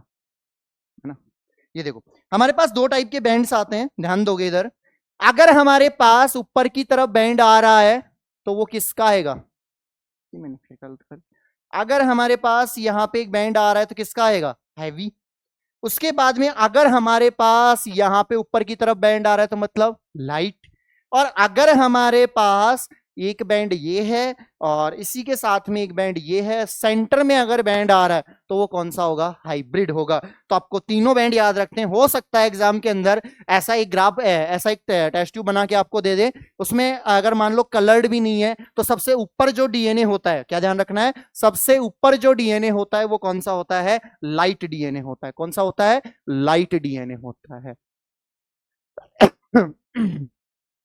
है ना। ये देखो हमारे पास दो टाइप के बैंड्स आते हैं, ध्यान दोगे इधर। अगर हमारे पास ऊपर की तरफ बैंड आ रहा है तो वो किसका आएगा, अगर हमारे पास यहां पे एक बैंड आ रहा है तो किसका आएगा, हैवी। उसके बाद में अगर हमारे पास यहां पे ऊपर की तरफ बैंड आ रहा है तो मतलब लाइट। और अगर हमारे पास एक बैंड ये है और इसी के साथ में एक बैंड ये है, सेंटर में अगर बैंड आ रहा है तो वो कौन सा होगा? हाइब्रिड होगा। तो आपको तीनों बैंड याद रखते हैं। हो सकता है एग्जाम के अंदर ऐसा एक ग्राफ, ऐसा एक टेस्ट ट्यूब बना के आपको दे दे, उसमें अगर मान लो कलर्ड भी नहीं है तो सबसे ऊपर जो डीएनए होता है, क्या ध्यान रखना है, सबसे ऊपर जो डीएनए होता है वो कौन सा होता है? लाइट डीएनए होता है। कौन सा होता है? लाइट डीएनए होता है।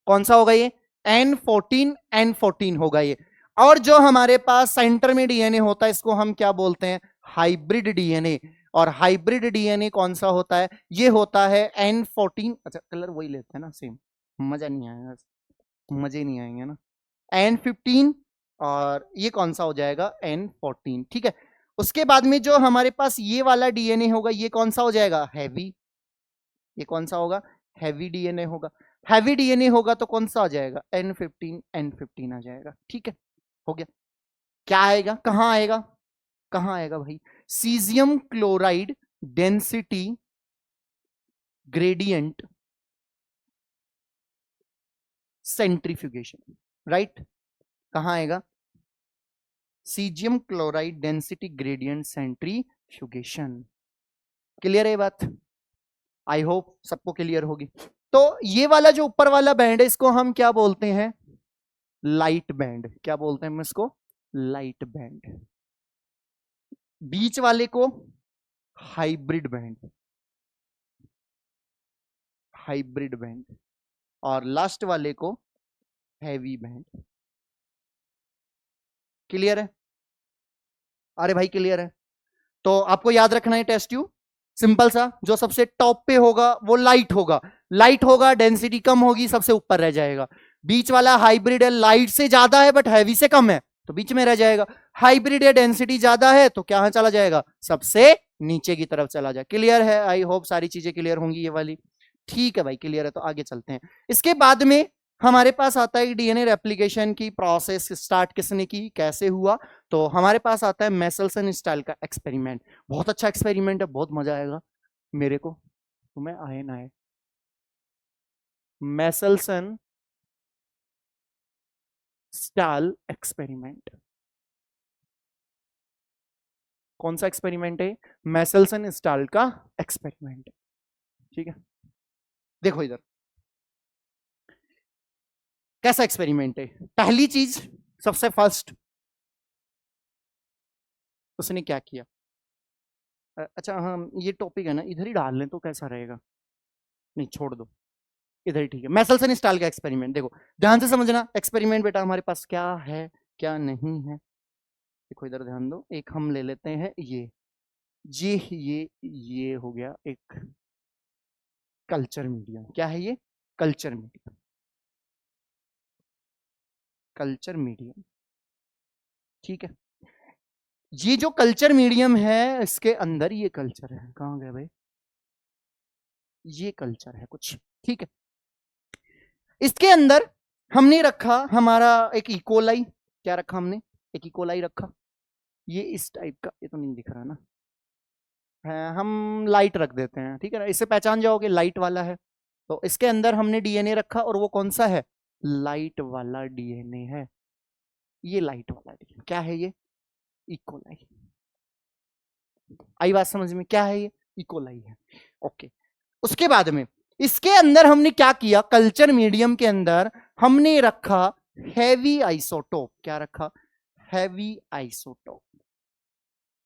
कौन सा होगा ये? N14 N14 होगा ये। और जो हमारे पास सेंटर में डीएनए होता है इसको हम क्या बोलते हैं? Hybrid DNA. और हाइब्रिड डीएनए कौन सा होता है? ये होता है N14। अच्छा कलर वही लेते हैं ना, सेम, मजा नहीं आएगा, मजे नहीं आएंगे ना। N15 और ये कौन सा हो जाएगा? N14। ठीक है। उसके बाद में जो हमारे पास ये वाला डीएनए होगा ये कौन सा हो जाएगा? हैवी। ये कौन सा होगा? हैवी डीएनए होगा। हैवी डीएनए होगा तो कौन सा आ जाएगा? N15 N15 आ जाएगा। ठीक है, हो गया। क्या आएगा? कहां आएगा? कहां आएगा भाई? Caesium chloride density gradient centrifugation, right? कहां आएगा? Caesium chloride density gradient centrifugation. Clear है बात? आई होप सबको क्लियर होगी। तो ये वाला जो ऊपर वाला बैंड है इसको हम क्या बोलते हैं? Light band. क्या बोलते हैं हम इसको? Light band. बीच वाले को हाइब्रिड बैंड, हाइब्रिड बैंड। और लास्ट वाले को हैवी बैंड। क्लियर है? अरे भाई क्लियर है। तो आपको याद रखना है टेस्ट ट्यूब सिंपल सा, जो सबसे टॉप पे होगा वो लाइट होगा। लाइट होगा, डेंसिटी कम होगी, सबसे ऊपर रह जाएगा। बीच वाला हाइब्रिड है, लाइट से ज्यादा है बट हैवी से कम है तो बीच में रह जाएगा। हाइब्रिड है, डेंसिटी ज्यादा है तो क्या चला जाएगा? सबसे नीचे की तरफ चला जाए। क्लियर है? आई होप सारी चीजें क्लियर होंगी ये वाली। ठीक है भाई, क्लियर है तो आगे चलते हैं। इसके बाद में हमारे पास आता है डीएनए रेप्लिकेशन की प्रोसेस स्टार्ट किसने की, कैसे हुआ? तो हमारे पास आता है मेसल्सन स्टाइल का एक्सपेरिमेंट। बहुत अच्छा एक्सपेरिमेंट है, बहुत मजा आएगा मेरे को, तुम्हें आए ना आए। मेसल्सन स्टाइल एक्सपेरिमेंट। कौन सा एक्सपेरिमेंट है? मेसल्सन स्टाइल का एक्सपेरिमेंट। ठीक है, देखो इधर कैसा एक्सपेरिमेंट है। पहली चीज, सबसे फर्स्ट उसने क्या किया? अच्छा हम ये टॉपिक है ना इधर ही डाल लें तो कैसा रहेगा? नहीं छोड़ दो, इधर ही ठीक है। मेसल्सन स्टाइल का एक्सपेरिमेंट, देखो ध्यान से समझना एक्सपेरिमेंट बेटा हमारे पास क्या है क्या नहीं है। देखो इधर ध्यान दो, एक हम ले लेते हैं ये हो गया एक कल्चर मीडियम। क्या है ये? Culture medium. कल्चर मीडियम, ठीक है। ये जो कल्चर मीडियम है इसके अंदर ये कल्चर है, कहां गया भाई? ये कल्चर है कुछ, ठीक है। इसके अंदर हमने रखा हमारा एक इकोलाई। क्या रखा हमने? एक इकोलाई रखा। ये इस टाइप का, ये तो नहीं दिख रहा ना, है हम लाइट रख देते हैं, ठीक है ना, इससे पहचान जाओगे लाइट वाला है। तो इसके अंदर हमने डीएनए रखा और वो कौन सा है? लाइट वाला डीएनए है। ये लाइट वाला डीएनए क्या है? ये इकोलाई। आई बात समझ में? क्या है ये? इकोलाई है। ओके। उसके बाद में इसके अंदर हमने क्या किया? कल्चर मीडियम के अंदर हमने रखा हैवी आइसोटोप। क्या रखा? Heavy isotope.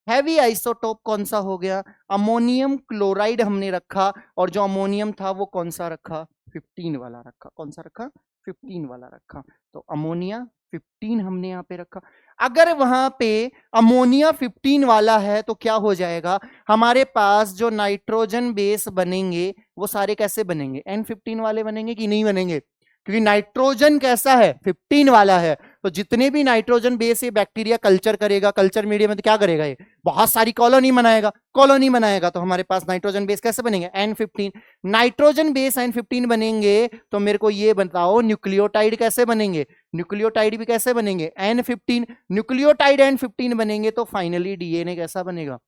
हैवी आइसोटोप कौन सा हो गया? अमोनियम क्लोराइड हमने रखा। और जो अमोनियम था वो कौन सा रखा? 15 वाला रखा। कौन सा रखा? 15 वाला रखा। तो अमोनिया 15 हमने यहां पे रखा। अगर वहां पे अमोनिया 15 वाला है तो क्या हो जाएगा? हमारे पास जो नाइट्रोजन बेस बनेंगे वो सारे कैसे बनेंगे? N15 वाले बनेंगे कि नहीं बनेंगे? क्योंकि नाइट्रोजन कैसा है? 15 वाला है। तो जितने भी नाइट्रोजन बेस ये बैक्टीरिया कल्चर करेगा, कल्चर मीडियम में, तो क्या करेगा? ये बहुत सारी कॉलोनी बनाएगा। कॉलोनी बनाएगा तो हमारे पास नाइट्रोजन बेस कैसे बनेंगे? N15। नाइट्रोजन बेस N15 बनेंगे तो मेरे को ये बताओ न्यूक्लियोटाइड कैसे बनेंगे? न्यूक्लियोटाइड भी कैसे बनेंगे? N15। न्यूक्लियोटाइड N15 बनेंगे तो फाइनली डीएनए कैसा बनेगा?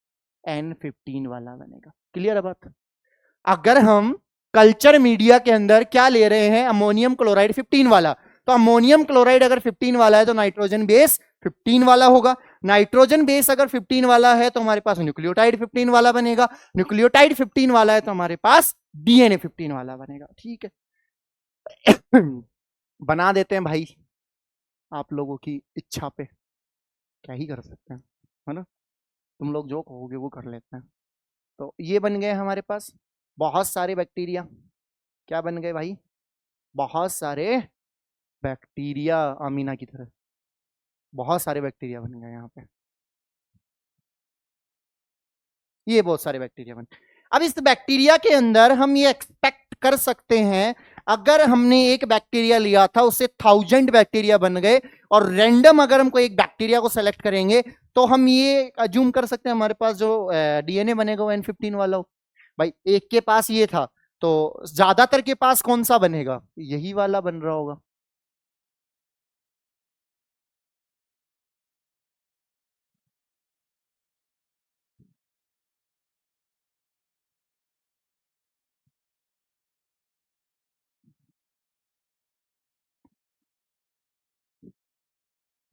N15 वाला बनेगा। क्लियर है बात? अगर हम कल्चर मीडिया के अंदर क्या ले रहे हैं? अमोनियम क्लोराइड 15 वाला, तो अमोनियम क्लोराइड अगर 15 वाला है तो नाइट्रोजन बेस 15 वाला होगा। नाइट्रोजन बेस अगर 15 वाला है तो हमारे पास न्यूक्लियोटाइड 15 वाला बनेगा। न्यूक्लियोटाइड 15 वाला है तो हमारे पास डीएनए 15 वाला बनेगा। ठीक है बना देते हैं भाई, आप लोगों की इच्छा पे क्या ही कर सकते हैं, है ना। तुम लोग जो कहोगे वो कर लेते हैं। तो ये बन गए हमारे पास बहुत सारे बैक्टीरिया। क्या बन गए भाई? बहुत सारे बैक्टीरिया, अमीना की तरह बहुत सारे बैक्टीरिया बन गए यहाँ पे। ये बहुत सारे बैक्टीरिया बन। अब इस बैक्टीरिया के अंदर हम ये एक्सपेक्ट कर सकते हैं, अगर हमने एक बैक्टीरिया लिया था उससे 1000 बैक्टीरिया बन गए, और रैंडम अगर हमको एक बैक्टीरिया को सेलेक्ट करेंगे तो हम ये अज्यूम कर सकते हैं हमारे पास जो डीएनए बनेगा वो N15 वाला हो। भाई एक के पास ये था तो ज्यादातर के पास कौन सा बनेगा? यही वाला बन रहा होगा।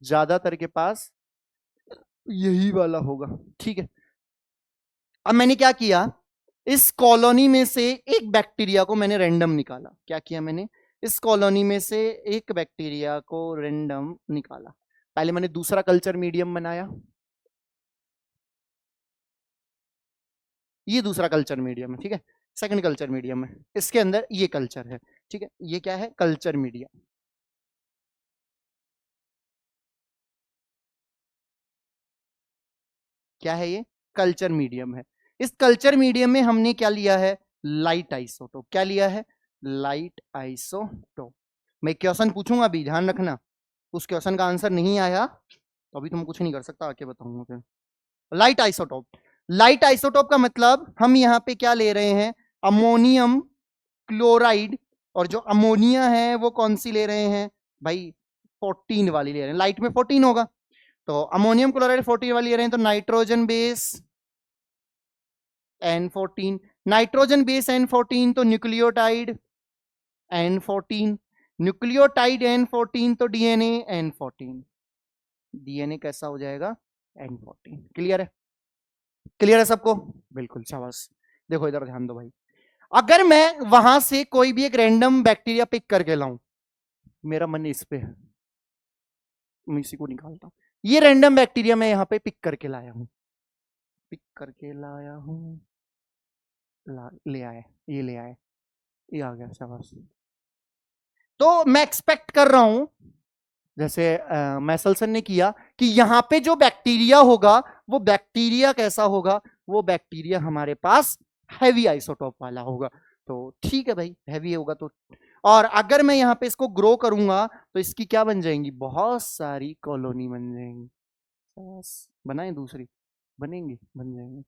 ज्यादातर के पास यही वाला होगा। ठीक है, अब मैंने क्या किया, इस कॉलोनी में से एक बैक्टीरिया को मैंने रैंडम निकाला। क्या किया मैंने? इस कॉलोनी में से एक बैक्टीरिया को रैंडम निकाला। पहले मैंने दूसरा कल्चर मीडियम बनाया, ये दूसरा कल्चर मीडियम है। ठीक है, सेकंड कल्चर मीडियम है, इसके अंदर ये कल्चर है। ठीक है, ये क्या है? Culture medium. क्या है ये? कल्चर मीडियम है। इस कल्चर मीडियम में हमने क्या लिया है? Light isotope. क्या लिया है? Light isotope. मैं क्वेश्चन पूछूंगा अभी, ध्यान रखना, उस क्वेश्चन का आंसर नहीं आया तो अभी तुम कुछ नहीं कर सकता, आके बताऊंगा फिर। लाइट आइसोटोप, लाइट आइसोटोप का मतलब हम यहाँ पे क्या ले रहे हैं? अमोनियम क्लोराइड, और जो अमोनिया है वो कौन सी ले रहे हैं भाई? 14 वाली ले रहे हैं। लाइट में 14 होगा, तो अमोनियम क्लोराइड 14 वाली ले रहे हैं, तो nitrogen base N14, nitrogen base N14 तो न्यूक्लियोटाइड N14, न्यूक्लियोटाइड N14 तो डीएनए N14, डीएनए कैसा हो जाएगा? N14। क्लियर है? क्लियर है सबको? बिल्कुल, शाबाश। देखो इधर ध्यान दो भाई, अगर मैं वहां से कोई भी एक रैंडम बैक्टीरिया पिक करके लाऊं, मेरा मन इस पे है, मैं इसी को निकालता हूं। ये रैंडम बैक्टीरिया मैं यहां पे पिक करके लाया हूं, पिक करके लाया हूं, ले आए, ये ले आए, ये आ गया, शाबाश। तो मैं एक्सपेक्ट कर रहा हूं, जैसे मैसलसन ने किया, कि यहां पे जो बैक्टीरिया होगा वो बैक्टीरिया कैसा होगा? वो बैक्टीरिया हमारे पास हैवी आइसोटोप वाला होगा। तो ठीक है भाई, हैवी होगा तो, और अगर मैं यहाँ पे इसको ग्रो करूंगा तो इसकी क्या बन जाएंगी? बहुत सारी कॉलोनी बन जाएंगी। बस बनाए दूसरी, बनेंगी, बन जाएंगे।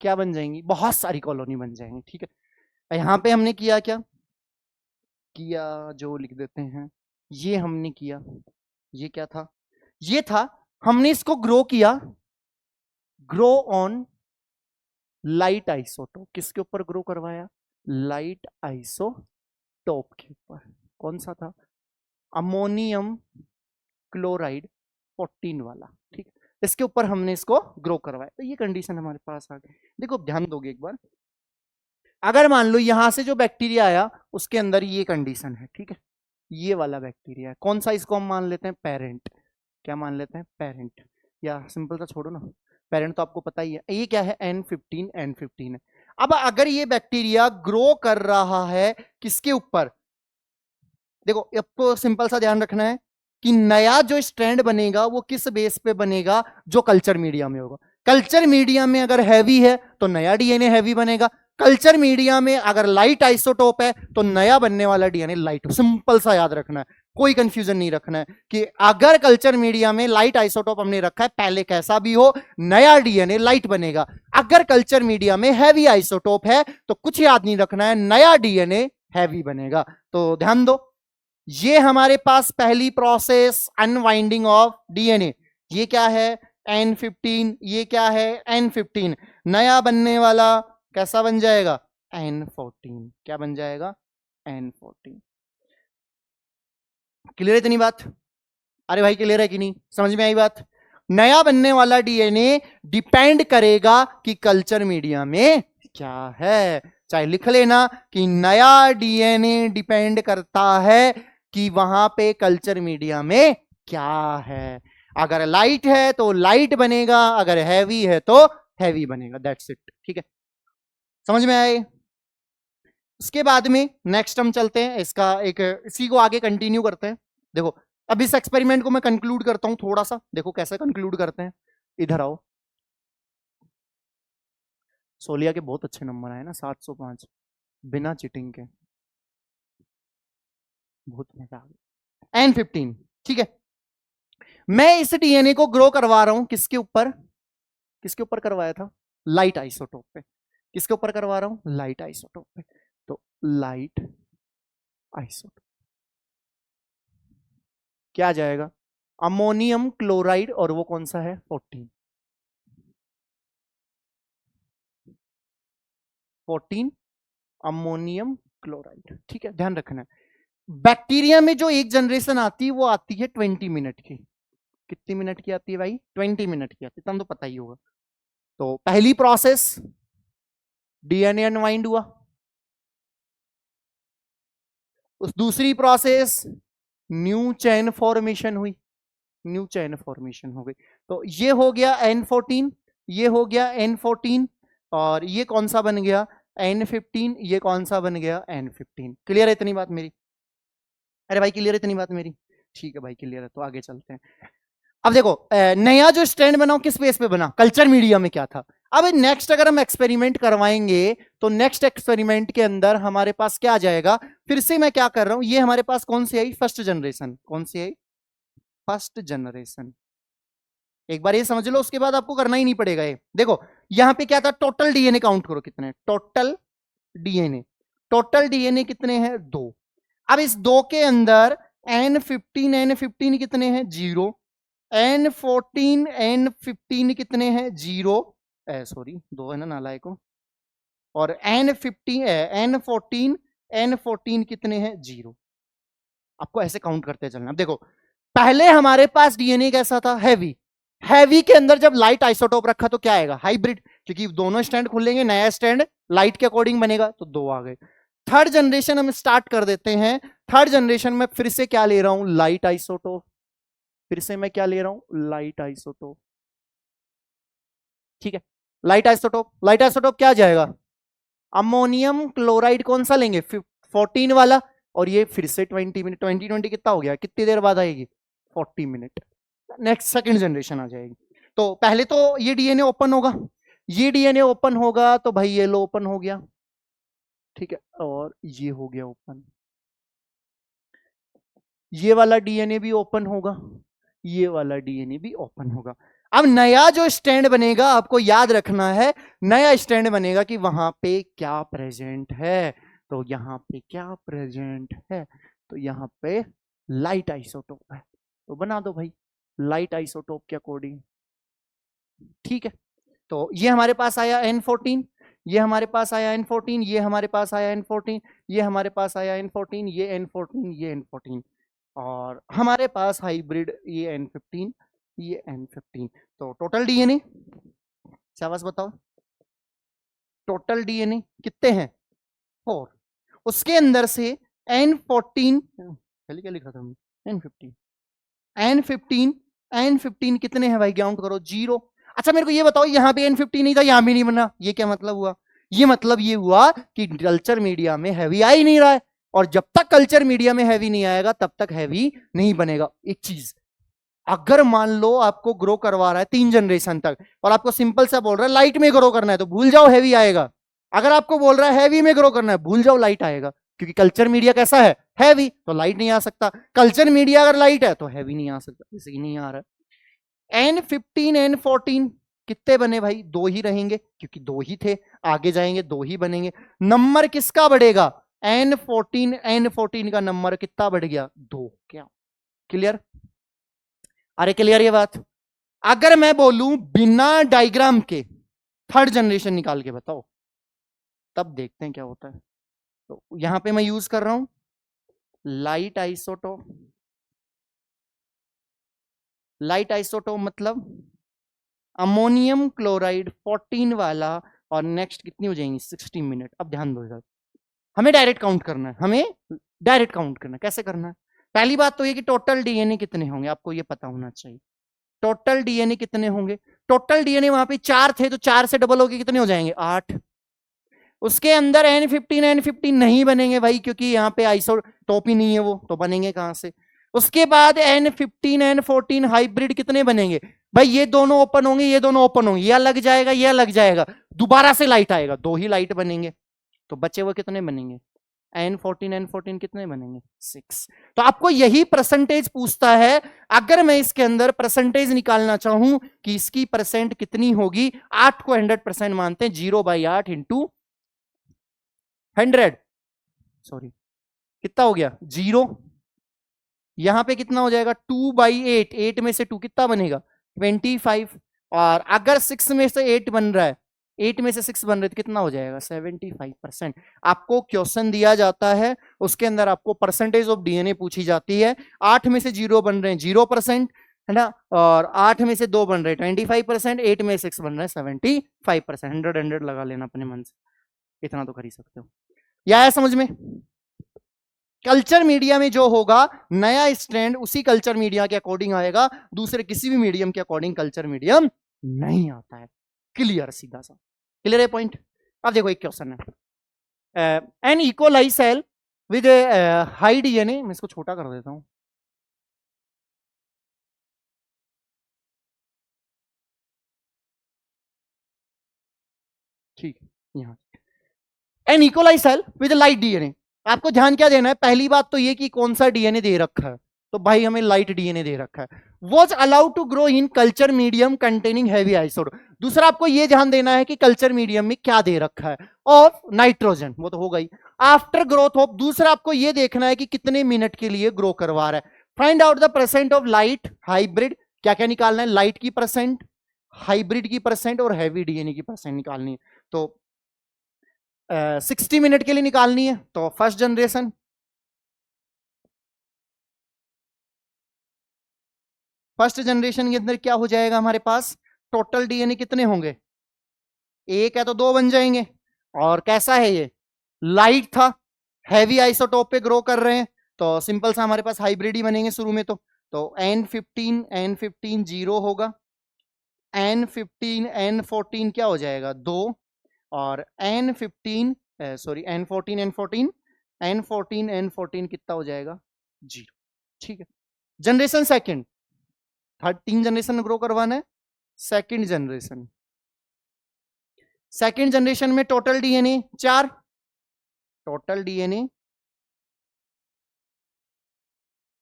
क्या बन जाएंगी? बहुत सारी कॉलोनी बन जाएंगी। ठीक है, यहाँ पे हमने किया क्या किया, जो लिख देते हैं, ये हमने किया, ये क्या था? ये था, हमने इसको ग्रो किया, ग्रो ऑन लाइट आइसोटोप। किसके ऊपर ग्रो करवाया? लाइट आइसोटोप के ऊपर। कौन सा था? अमोनियम क्लोराइड 14 वाला। ठीक, इसके ऊपर हमने इसको ग्रो करवाया, तो ये कंडीशन हमारे पास आ गई। देखो ध्यान दोगे एक बार, अगर मान लो यहां से जो बैक्टीरिया आया उसके अंदर ये कंडीशन है, ठीक है, ये वाला बैक्टीरिया है, कौन सा? इसको हम मान लेते हैं पेरेंट। क्या मान लेते हैं? पेरेंट, या सिंपल सा छोड़ो ना, पेरेंट तो आपको पता ही है। ये क्या है? N15, N15 है। अब अगर ये बैक्टीरिया ग्रो कर रहा है किसके ऊपर? देखो आपको सिंपल सा ध्यान रखना है कि नया जो स्ट्रैंड बनेगा वो किस बेस पे बनेगा? जो कल्चर मीडिया में होगा। कल्चर मीडिया में अगर हैवी है तो नया डीएनए हैवी बनेगा, कल्चर मीडिया में अगर लाइट आइसोटोप है तो नया बनने वाला डीएनए लाइट। सिंपल सा याद रखना है, कोई कंफ्यूजन नहीं रखना है कि अगर कल्चर मीडिया में लाइट आइसोटोप हमने रखा है, पहले कैसा भी हो नया डीएनए लाइट बनेगा। अगर कल्चर मीडिया में हैवी आइसोटोप है तो कुछ याद नहीं रखना है, नया डीएनए हैवी बनेगा। तो ध्यान दो, ये हमारे पास पहली प्रोसेस अनवाइंडिंग ऑफ डीएनए। ये क्या है N15, ये क्या है N15, नया बनने वाला कैसा बन जाएगा N14, क्या बन जाएगा N14। क्लियर है इतनी बात? अरे भाई क्लियर है कि नहीं, समझ में आई बात? नया बनने वाला डीएनए डिपेंड करेगा कि कल्चर मीडिया में क्या है। चाहे लिख लेना कि नया डीएनए डिपेंड करता है कि वहां पे कल्चर मीडिया में क्या है। अगर लाइट है तो लाइट बनेगा, अगर हैवी है तो हैवी बनेगा, दैट्स इट। ठीक है, समझ में आए? उसके बाद में नेक्स्ट हम चलते हैं, इसका एक इसी को आगे कंटिन्यू करते हैं। देखो अब इस एक्सपेरिमेंट को मैं कंक्लूड करता हूं थोड़ा सा, देखो कैसे कंक्लूड करते हैं। इधर आओ, सोलिया के बहुत अच्छे नंबर आए ना, 705 बिना चीटिंग के, बहुत मजा आ गया। N15, ठीक है, मैं इस डीएनए को ग्रो करवा रहा हूं किसके ऊपर, किसके ऊपर करवाया था, लाइट आइसोटोप पे। किसके ऊपर करवा रहा हूं, लाइट आइसोटोप पे। तो लाइट आइसोटोप क्या आ जाएगा, अमोनियम क्लोराइड, और वो कौन सा है 14 अमोनियम क्लोराइड। ठीक है, ध्यान रखना है बैक्टीरिया में जो एक जनरेशन आती है वो आती है 20 मिनट की। कितनी मिनट की आती है भाई, 20 मिनट की आती है, तुम तो पता ही होगा। तो पहली प्रोसेस डीएनए अनवाइंड हुआ, उस दूसरी प्रोसेस न्यू चेन फॉर्मेशन हुई, न्यू चेन फॉर्मेशन हो गई। तो ये हो गया N14, ये हो गया N14, और ये कौन सा बन गया N15, ये कौन सा बन गया N15। क्लियर है इतनी बात मेरी? अरे भाई क्लियर है इतनी बात मेरी? ठीक है भाई क्लियर है, तो आगे चलते हैं। अब देखो नया जो स्टैंड बना किस बेस पे बना, कल्चर मीडिया में क्या था। अब नेक्स्ट अगर हम एक्सपेरिमेंट करवाएंगे तो नेक्स्ट एक्सपेरिमेंट के अंदर हमारे पास क्या आ जाएगा, फिर से मैं क्या कर रहा हूं, ये हमारे पास कौन सी आई, फर्स्ट जनरेशन। कौन सी आई, फर्स्ट जनरेशन। एक बार ये समझ लो, उसके बाद आपको करना ही नहीं पड़ेगा। ये देखो यहां पे क्या था, टोटल डीएनए काउंट करो कितने, टोटल डीएनए, टोटल डीएनए कितने हैं, 2। अब इस 2 के अंदर N15 कितने हैं, 0। N14 कितने हैं, 0। सॉरी 2 है ना नालायकों। और N14 कितने हैं, 0। आपको ऐसे काउंट करते चलना। अब देखो पहले हमारे पास डीएनए कैसा था, हैवी। हैवी के अंदर जब लाइट आइसोटोप रखा तो क्या आएगा, हाइब्रिड, क्योंकि दोनों स्टैंड खुलेंगे, नया स्टैंड लाइट के अकॉर्डिंग बनेगा, तो 2 आ गए। थर्ड जनरेशन हम स्टार्ट कर देते हैं। थर्ड जनरेशन में फिर से क्या ले रहा हूं, लाइट आइसोटोप। फिर से मैं क्या ले रहा हूं, लाइट आइसोटोप। ठीक है, लाइट आइसोटोप, लाइट आइसोटोप क्या आ जाएगा, अमोनियम क्लोराइड। कौन सा लेंगे, 14 वाला। और ये फिर से 20 मिनट, 20 कितना हो गया, कितनी देर बाद आएगी, 40 मिनट। नेक्स्ट सेकंड जनरेशन आ जाएगी। तो पहले तो ये डीएनए ओपन होगा, ये डीएनए ओपन होगा, तो भाई ये लो ओपन हो गया। ठीक है, और ये हो गया ओपन, ये वाला डीएनए भी ओपन होगा, ये वाला डीएनए भी ओपन होगा। अब नया जो स्टैंड बनेगा आपको याद रखना है, नया स्टैंड बनेगा कि वहां पे क्या प्रेजेंट है। तो यहां पे क्या प्रेजेंट है, तो यहां पे लाइट आइसोटोप है, तो बना दो भाई लाइट आइसोटोप के अकॉर्डिंग। ठीक है, तो ये हमारे पास आया N14, ये हमारे पास आया N14, ये हमारे पास आया N14, ये हमारे पास आया N14, ये N14, ये N14, और हमारे पास हाइब्रिड ये N15, ये N15। तो टोटल डीएनए, शाबाश बताओ, टोटल डीएनए कितने हैं, 4। उसके अंदर से N14, पहले क्या लिखा था हमने, N15, N15, N15 कितने हैं भाई, काउंट करो, 0। अच्छा मेरे को ये बताओ, यहां पे N15 नहीं था, यहां भी नहीं बना, ये क्या मतलब हुआ, ये मतलब ये हुआ कि कल्चर मीडिया में हैवी आ ही नहीं रहा है, और जब तक कल्चर मीडिया में हैवी नहीं आएगा तब तक हैवी नहीं बनेगा। एक चीज, अगर मान लो आपको ग्रो करवा रहा है 3 जनरेशन तक, और आपको सिंपल सा बोल रहा है लाइट में ग्रो करना है, तो भूल जाओ हैवी आएगा। अगर आपको बोल रहा है हैवी में ग्रो करना है, भूल जाओ लाइट आएगा, क्योंकि कल्चर मीडिया कैसा है, हैवी, तो लाइट नहीं आ सकता। कल्चर मीडिया अगर लाइट है तो हैवी नहीं आ सकता, इसे नहीं आ रहा। N15 N14 कितने बने भाई, 2 ही रहेंगे, क्योंकि 2 ही थे, आगे जाएंगे 2 ही बनेंगे। नंबर किसका बढ़ेगा, N14 का नंबर कितना बढ़ गया, 2। क्या क्लियर, अरे क्लियर ये बात? अगर मैं बोलूं बिना डायग्राम के थर्ड जनरेशन निकाल के बताओ, तब देखते हैं क्या होता है। तो यहां पे मैं यूज कर रहा हूं लाइट आइसोटोप। लाइट आइसोटोप मतलब अमोनियम क्लोराइड 14 वाला, और नेक्स्ट कितनी हो जाएंगी 60 मिनट। अब ध्यान दो इधर, हमें डायरेक्ट काउंट करना है, हमें डायरेक्ट काउंट करना है। कैसे करना है? पहली बात तो ये कि टोटल डीएनए कितने होंगे आपको ये पता होना चाहिए। टोटल डीएनए कितने होंगे? टोटल डीएनए वहां पे 4 थे, तो 4 से डबल होके कितने हो जाएंगे 8। उसके अंदर N15 नहीं बनेंगे भाई, क्योंकि यहाँ पे आइसोटोप ही नहीं है, वो तो बनेंगे कहां से? उसके बाद N15 N14 हाइब्रिड कितने बनेंगे भाई? ये दोनों ओपन होंगे, ये दोनों ओपन होंगे, यह लग जाएगा, यह लग जाएगा, दोबारा से लाइट आएगा, 2 ही लाइट बनेंगे। तो बचे वो कितने बनेंगे? N14 कितने बनेंगे 6। तो आपको यही परसेंटेज पूछता है। अगर मैं इसके अंदर परसेंटेज निकालना चाहूं कि इसकी परसेंट कितनी होगी, 8 को 100% मानते हैं, 0/8 इंटू 100, सॉरी कितना हो गया 0। यहां पे कितना हो जाएगा 2/8, 8 में से 2 कितना बनेगा 25। और अगर 6 में से 8 बन रहा है, 8 में से 6 बन रहे तो कितना हो जाएगा 75%। आपको क्वेश्चन दिया जाता है, उसके अंदर आपको परसेंटेज ऑफ डीएनए पूछी जाती है। 8 में से 0 बन रहे हैं 0%, है ना, और 8 में से 2 बन रहे हैं 25%, 8 में 6 बन रहे हैं 75%। 100 लगा लेना अपने मन से, इतना तो कर ही सकते हो। या आया समझ में? कल्चर मीडिया में जो होगा नया स्ट्रैंड उसी कल्चर मीडिया के अकॉर्डिंग आएगा, दूसरे किसी भी मीडियम के अकॉर्डिंग कल्चर मीडियम नहीं आता है। क्लियर, सीधा सा क्लियर है पॉइंट। अब देखो एक क्वेश्चन है, an E coli cell with high DNA, मैं इसको छोटा कर देता हूं। ठीक है, यहां an E coli cell with light DNA. आपको ध्यान क्या देना है, पहली बात तो ये कि कौन सा डीएनए दे रखा है, तो भाई हमें लाइट डीएनए दे रखा है। Was allowed to grow in culture medium containing heavy isotope. दूसरा आपको ये ध्यान देना है कि कल्चर मीडियम में क्या दे रखा है, ऑफ नाइट्रोजन, वो तो हो गई। आफ्टर ग्रोथ ऑफ, दूसरा आपको ये देखना है कि कितने मिनट के लिए ग्रो करवा रहा है। Find out the percent of light hybrid, क्या क्या निकालना है, लाइट की परसेंट, हाइब्रिड की परसेंट और हैवी डीएनए की परसेंट निकालनी है। तो 60 मिनट के लिए निकालनी है, तो फर्स्ट जनरेशन, फर्स्ट जनरेशन के अंदर क्या हो जाएगा हमारे पास, टोटल डीएनए कितने होंगे, एक है तो 2 बन जाएंगे। और कैसा है ये, लाइट था, हैवी आइसोटोप पे ग्रो कर रहे हैं, तो सिंपल सा हमारे पास हाइब्रिड ही बनेंगे शुरू में। तो N15 जीरो होगा, N14 क्या हो जाएगा 2, और N14 कितना हो जाएगा 0। ठीक है, generation second, third 3 generation grow करवाना है। सेकंड जनरेशन, सेकंड जनरेशन में टोटल डीएनए 4, टोटल डीएनए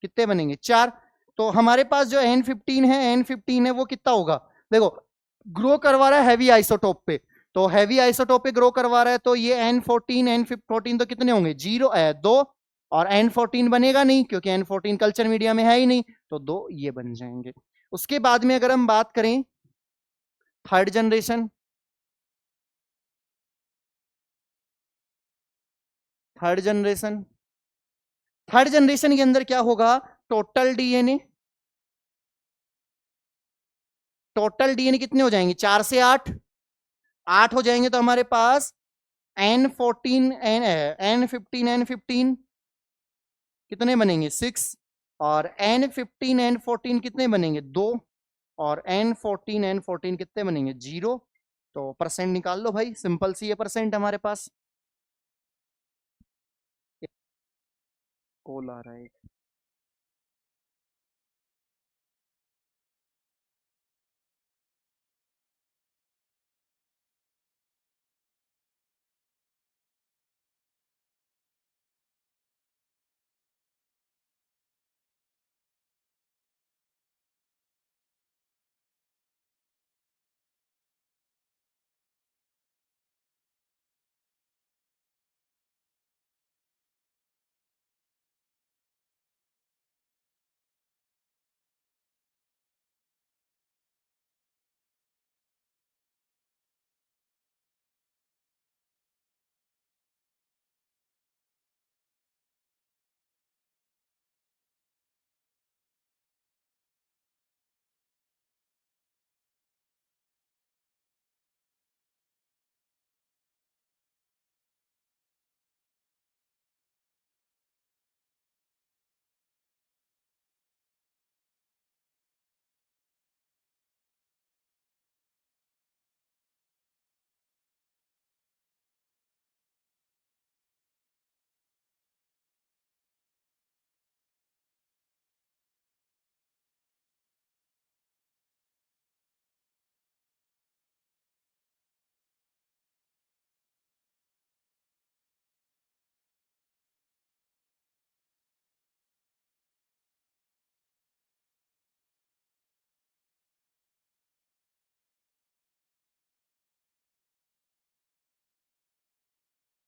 कितने बनेंगे 4। तो हमारे पास जो N15 है वो कितना होगा, देखो ग्रो करवा रहा है हैवी आइसोटोप पे, तो हैवी आइसोटोप पे ग्रो करवा रहा है, तो ये N14 तो कितने होंगे 0 2, और N14 बनेगा नहीं क्योंकि N14 कल्चर मीडिया में है ही नहीं, तो 2 ये बन जाएंगे। उसके बाद में अगर हम बात करें third generation, third generation, third generation के अंदर क्या होगा, टोटल डीएनए, टोटल डीएनए कितने हो जाएंगे 4 से 8, 8 हो जाएंगे, तो हमारे पास N15 कितने बनेंगे 6, और N14 कितने बनेंगे 2, और N14 कितने बनेंगे 0। तो परसेंट निकाल लो भाई, सिंपल सी ये परसेंट हमारे पास। कॉल आ रहा है।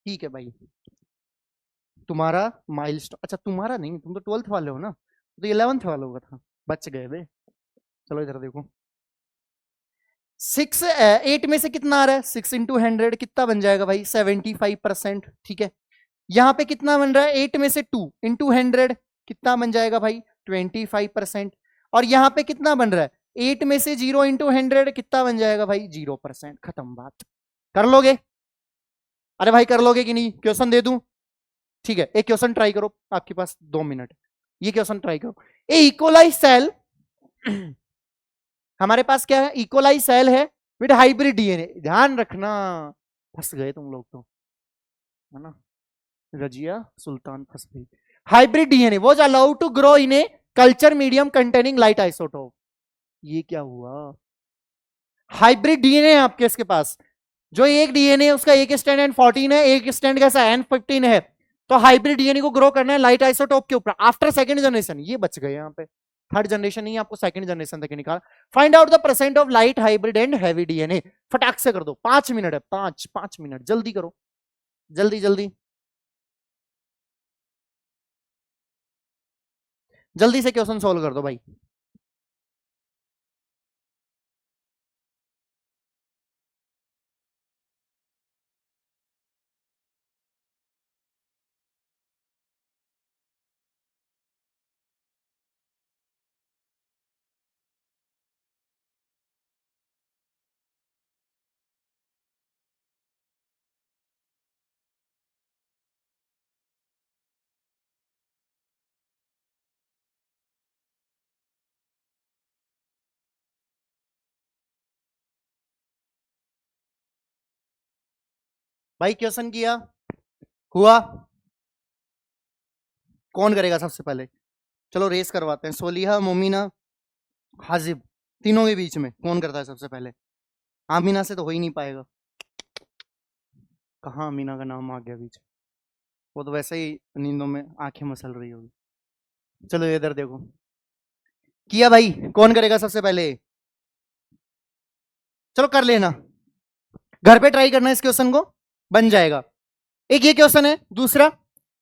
ठीक है भाई, तुम्हारा माइलस्टोन, अच्छा तुम्हारा नहीं, तुम तो 12th वाले हो ना, तो 11th वालों का था, बच गए बे। चलो इधर देखो, 8 में से कितना आ रहा है, 6 into 100 कितना बन जाएगा भाई, 75%। ठीक है, यहां पे कितना बन रहा है, 8 में से 2 into 100 कितना बन जाएगा भाई, 25%। और यहां पे कितना बन रहा है, 8 में से 0 into 100 कितना बन जाएगा भाई, 0%। खत्म बात। कर लोगे, अरे भाई कर लोगे कि नहीं, क्वेश्चन दे दूं? ठीक है, एक क्वेश्चन ट्राई करो, आपके पास 2 मिनट, ये क्वेश्चन ट्राई करो। ए इकोलाई सेल हमारे पास क्या है, इकोलाई सेल है विद हाइब्रिड डीएनए, ध्यान रखना, फंस गए तुम लोग तो, है ना, रजिया सुल्तान फंस गई। Hybrid DNA was allowed to grow in a culture medium containing light isotope. ये क्या हुआ, हाइब्रिड डीएनए है आपके इसके पास, जो एक डीएनए उसका एक स्टैंड N14 है, एक स्टैंड कैसा N15 है, तो हाइब्रिड डीएनए को ग्रो करना है लाइट आइसोटोप के ऊपर आफ्टर सेकंड जनरेशन। ये बच गए यहाँ पे, थर्ड जनरेशन नहीं, आपको सेकंड जनरेशन तक निकाल। Find out the percent of light hybrid and heavy DNA, फटाक से कर दो, 5 मिनट है, 5 मिनट, जल्दी करो, जल्दी जल्दी जल्दी से क्वेश्चन सोल्व कर दो भाई। भाई क्वेश्चन किया, हुआ, कौन करेगा सबसे पहले, चलो रेस करवाते हैं, सोलिहा, मोमिना, हाजिब, तीनों के बीच में कौन करता है सबसे पहले। आमीना से तो हो ही नहीं पाएगा, कहाँ आमीना का नाम आ गया बीच, वो तो वैसे ही नींदों में आंखें मसल रही होगी। चलो इधर देखो, किया भाई, कौन करेगा सबसे पहले, चलो कर लेना, घर पे ट्राई करना इस क्वेश्चन को, बन जाएगा। एक ये क्वेश्चन है, दूसरा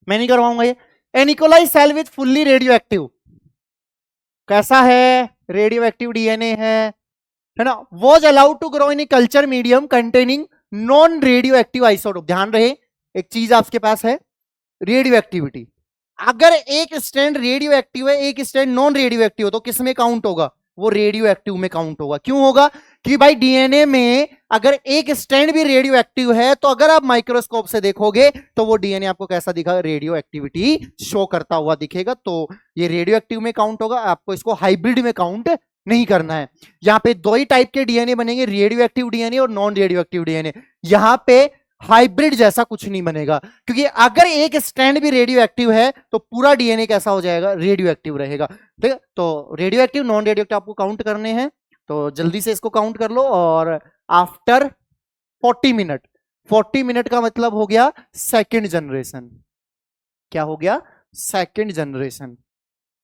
मैं नहीं करवाऊंगा ये, an E coli cell with fully radio कैसा है, रेडियो एक्टिव डीएनए है ना, was allowed to grow in a culture medium containing non radioactive isotope. ध्यान रहे, एक चीज आपके पास है, रेडियो एक्टिविटी, अगर एक स्टैंड रेडियो एक्टिव है, एक स्टैंड नॉन रेडियो एक्टिव है, तो किस में काउंट होगा, वो रेडियो एक्टिव में काउंट होगा। क्यों होगा, कि भाई डीएनए में अगर एक स्टैंड भी रेडियो एक्टिव है, तो अगर आप माइक्रोस्कोप से देखोगे तो वो डीएनए आपको कैसा दिखा, रेडियो एक्टिविटी शो करता हुआ दिखेगा, तो ये रेडियो एक्टिव में काउंट होगा। आपको इसको हाइब्रिड में काउंट नहीं करना है। यहाँ पे दो ही टाइप के डीएनए बनेंगे, रेडियो एक्टिव डीएनए और नॉन रेडियो एक्टिव डीएनए। यहाँ पे हाइब्रिड जैसा कुछ नहीं बनेगा, क्योंकि अगर एक स्ट्रैंड भी रेडियो एक्टिव है तो पूरा डीएनए कैसा हो जाएगा, रेडियो एक्टिव रहेगा। ठीक है, तो radio active non radio active आपको काउंट करने हैं, तो जल्दी से इसको काउंट कर लो। और आफ्टर 40 मिनट, 40 मिनट का मतलब हो गया सेकेंड जनरेशन, क्या हो गया, सेकेंड जनरेशन।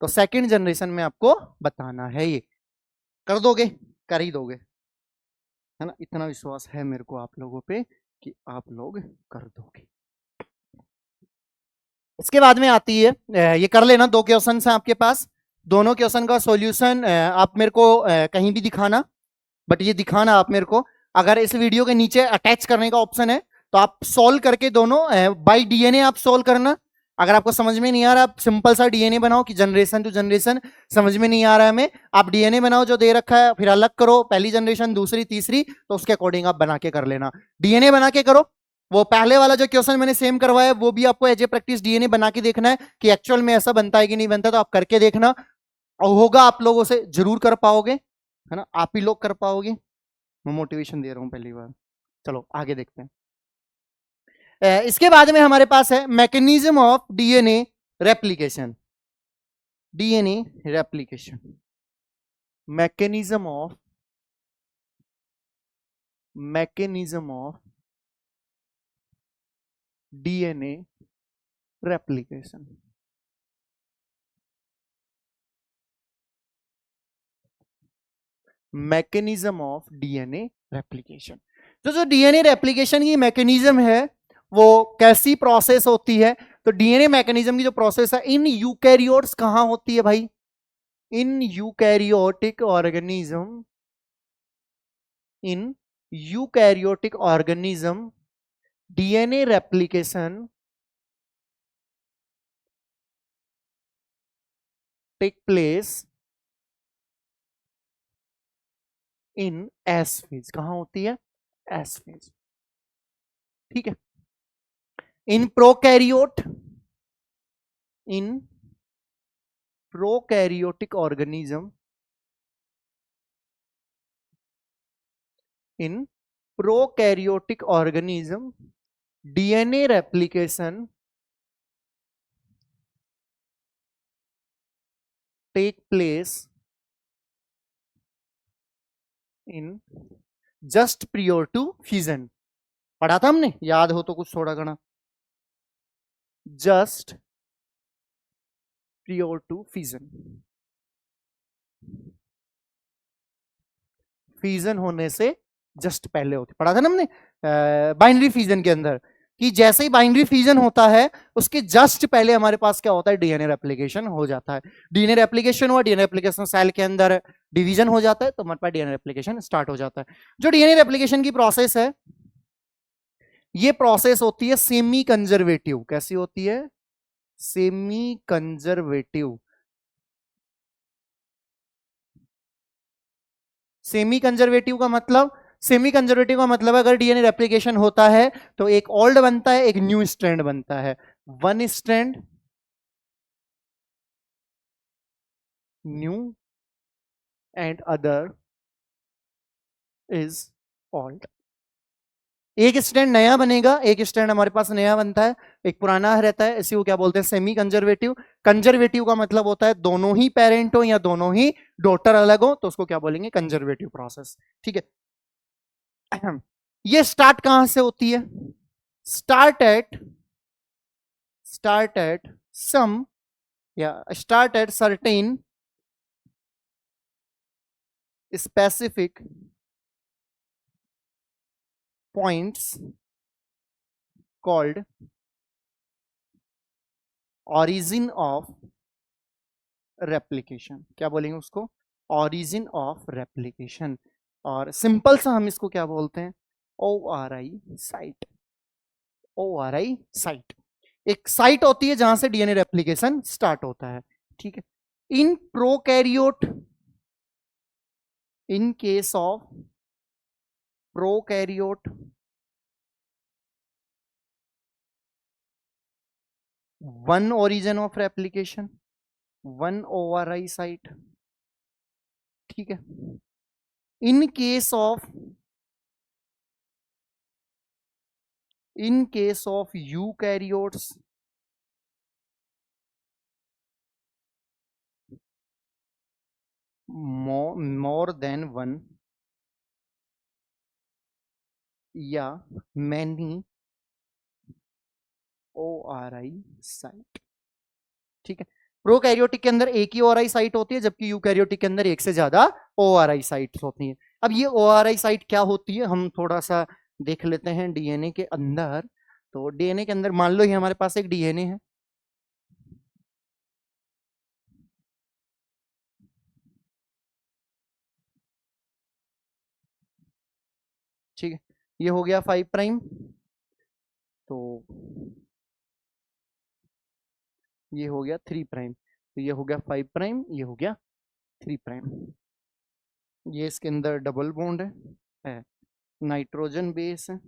तो सेकेंड जनरेशन में आपको बताना है, ये कर दोगे, कर ही दोगे, है ना, इतना विश्वास है मेरे को आप लोगों पे कि आप लोग कर दोगे। इसके बाद में आती है, ये कर लेना, दो क्वेश्चन हैं आपके पास, दोनों क्वेश्चन का सॉल्यूशन आप मेरे को कहीं भी दिखाना, बट ये दिखाना आप मेरे को, अगर इस वीडियो के नीचे अटैच करने का ऑप्शन है तो आप सॉल्व करके दोनों बाय डीएनए आप सॉल्व करना। अगर आपको समझ में नहीं आ रहा, आप सिंपल सा डीएनए बनाओ कि जनरेशन टू जनरेशन, समझ में नहीं आ रहा है हमें, आप डीएनए बनाओ जो दे रखा है, फिर अलग करो पहली जनरेशन दूसरी तीसरी, तो उसके अकॉर्डिंग आप बना के कर लेना। डीएनए बना के करो, वो पहले वाला जो क्वेश्चन मैंने सेम करवाया वो भी आपको एज ए प्रैक्टिस डीएनए बना के देखना है कि एक्चुअल में ऐसा बनता है कि नहीं बनता, तो आप करके देखना, और होगा आप लोगों से जरूर कर पाओगे, है ना, आप ही लोग कर पाओगे, मैं मोटिवेशन दे रहा हूं पहली बार। चलो आगे देखते हैं। इसके बाद में हमारे पास है mechanism of DNA replication, DNA replication, mechanism of DNA replication. Mechanism of DNA replication, तो जो डीएनए रेप्लिकेशन की मैकेनिज्म है वो कैसी प्रोसेस होती है। तो डीएनए मैकेनिज्म की जो प्रोसेस है इन यूकैरियोट्स कहां होती है भाई, in eukaryotic organism, in eukaryotic organism DNA replication take place in S phase. कहां होती है, एस फेज। ठीक है। In prokaryote, in prokaryotic organism, in prokaryotic organism DNA replication take place in just prior to fusion. पढ़ा था हमने, याद हो तो कुछ थोड़ा घना, just prior to fusion. Fusion होने से जस्ट पहले होती, पढ़ा था ना हमने बाइनरी फ्यूजन के अंदर, कि जैसे ही बाइनरी फ्यूजन होता है उसके जस्ट पहले हमारे पास क्या होता है, डीएनए रेप्लिकेशन हो जाता है। डीएनए रेप्लिकेशन हुआ, डीएनए रेप्लिकेशन सेल के अंदर डिवीजन हो जाता है, तो हमारे पास डीएनए रेप्लिकेशन स्टार्ट हो जाता है। जो डीएनए रेप्लिकेशन की प्रोसेस है, ये प्रोसेस होती है सेमी कंजर्वेटिव। कैसी होती है, सेमी कंजर्वेटिव। सेमी कंजर्वेटिव का मतलब, सेमी कंजर्वेटिव का मतलब अगर डीएनए रेप्लिकेशन होता है तो एक ओल्ड बनता है, एक न्यू स्ट्रैंड बनता है। One strand new and other is old. एक स्ट्रैंड नया बनेगा, एक स्ट्रैंड हमारे पास नया बनता है, एक पुराना रहता है। इसी को क्या बोलते हैं, सेमी कंजर्वेटिव। कंजर्वेटिव का मतलब होता है दोनों ही पेरेंट हो या दोनों ही डॉटर अलग हो, तो उसको क्या बोलेंगे, कंजर्वेटिव प्रोसेस। ठीक है। ये स्टार्ट कहां से होती है, स्टार्ट एट सम या start at certain specific points called origin of replication. क्या बोलेंगे उसको, ऑरिजिन ऑफ रेप्लिकेशन। और सिंपल सा हम इसको क्या बोलते हैं, O R I site. O R I site एक साइट होती है जहां से डीएनए रेप्लिकेशन स्टार्ट होता है। ठीक है। In prokaryote, in case of prokaryote, one origin of replication, one ORI site. ठीक है। In case of, in case of eukaryotes, more than one या मैनी ओआरआई साइट। ठीक है। प्रोकैरियोटिक के अंदर एक ही ओआरआई साइट होती है, जबकि यूकैरियोटिक के अंदर एक से ज्यादा ओआरआई साइट्स होती हैं। अब ये ओआरआई साइट क्या होती है, हम थोड़ा सा देख लेते हैं डीएनए के अंदर। तो डीएनए के अंदर मान लो ये हमारे पास एक डीएनए है, ठीक है। ये हो गया 5 प्राइम, तो ये हो गया 3 प्राइम, तो ये हो गया 5 प्राइम, ये हो गया 3 प्राइम। ये इसके अंदर डबल बॉन्ड है, नाइट्रोजन बेस है।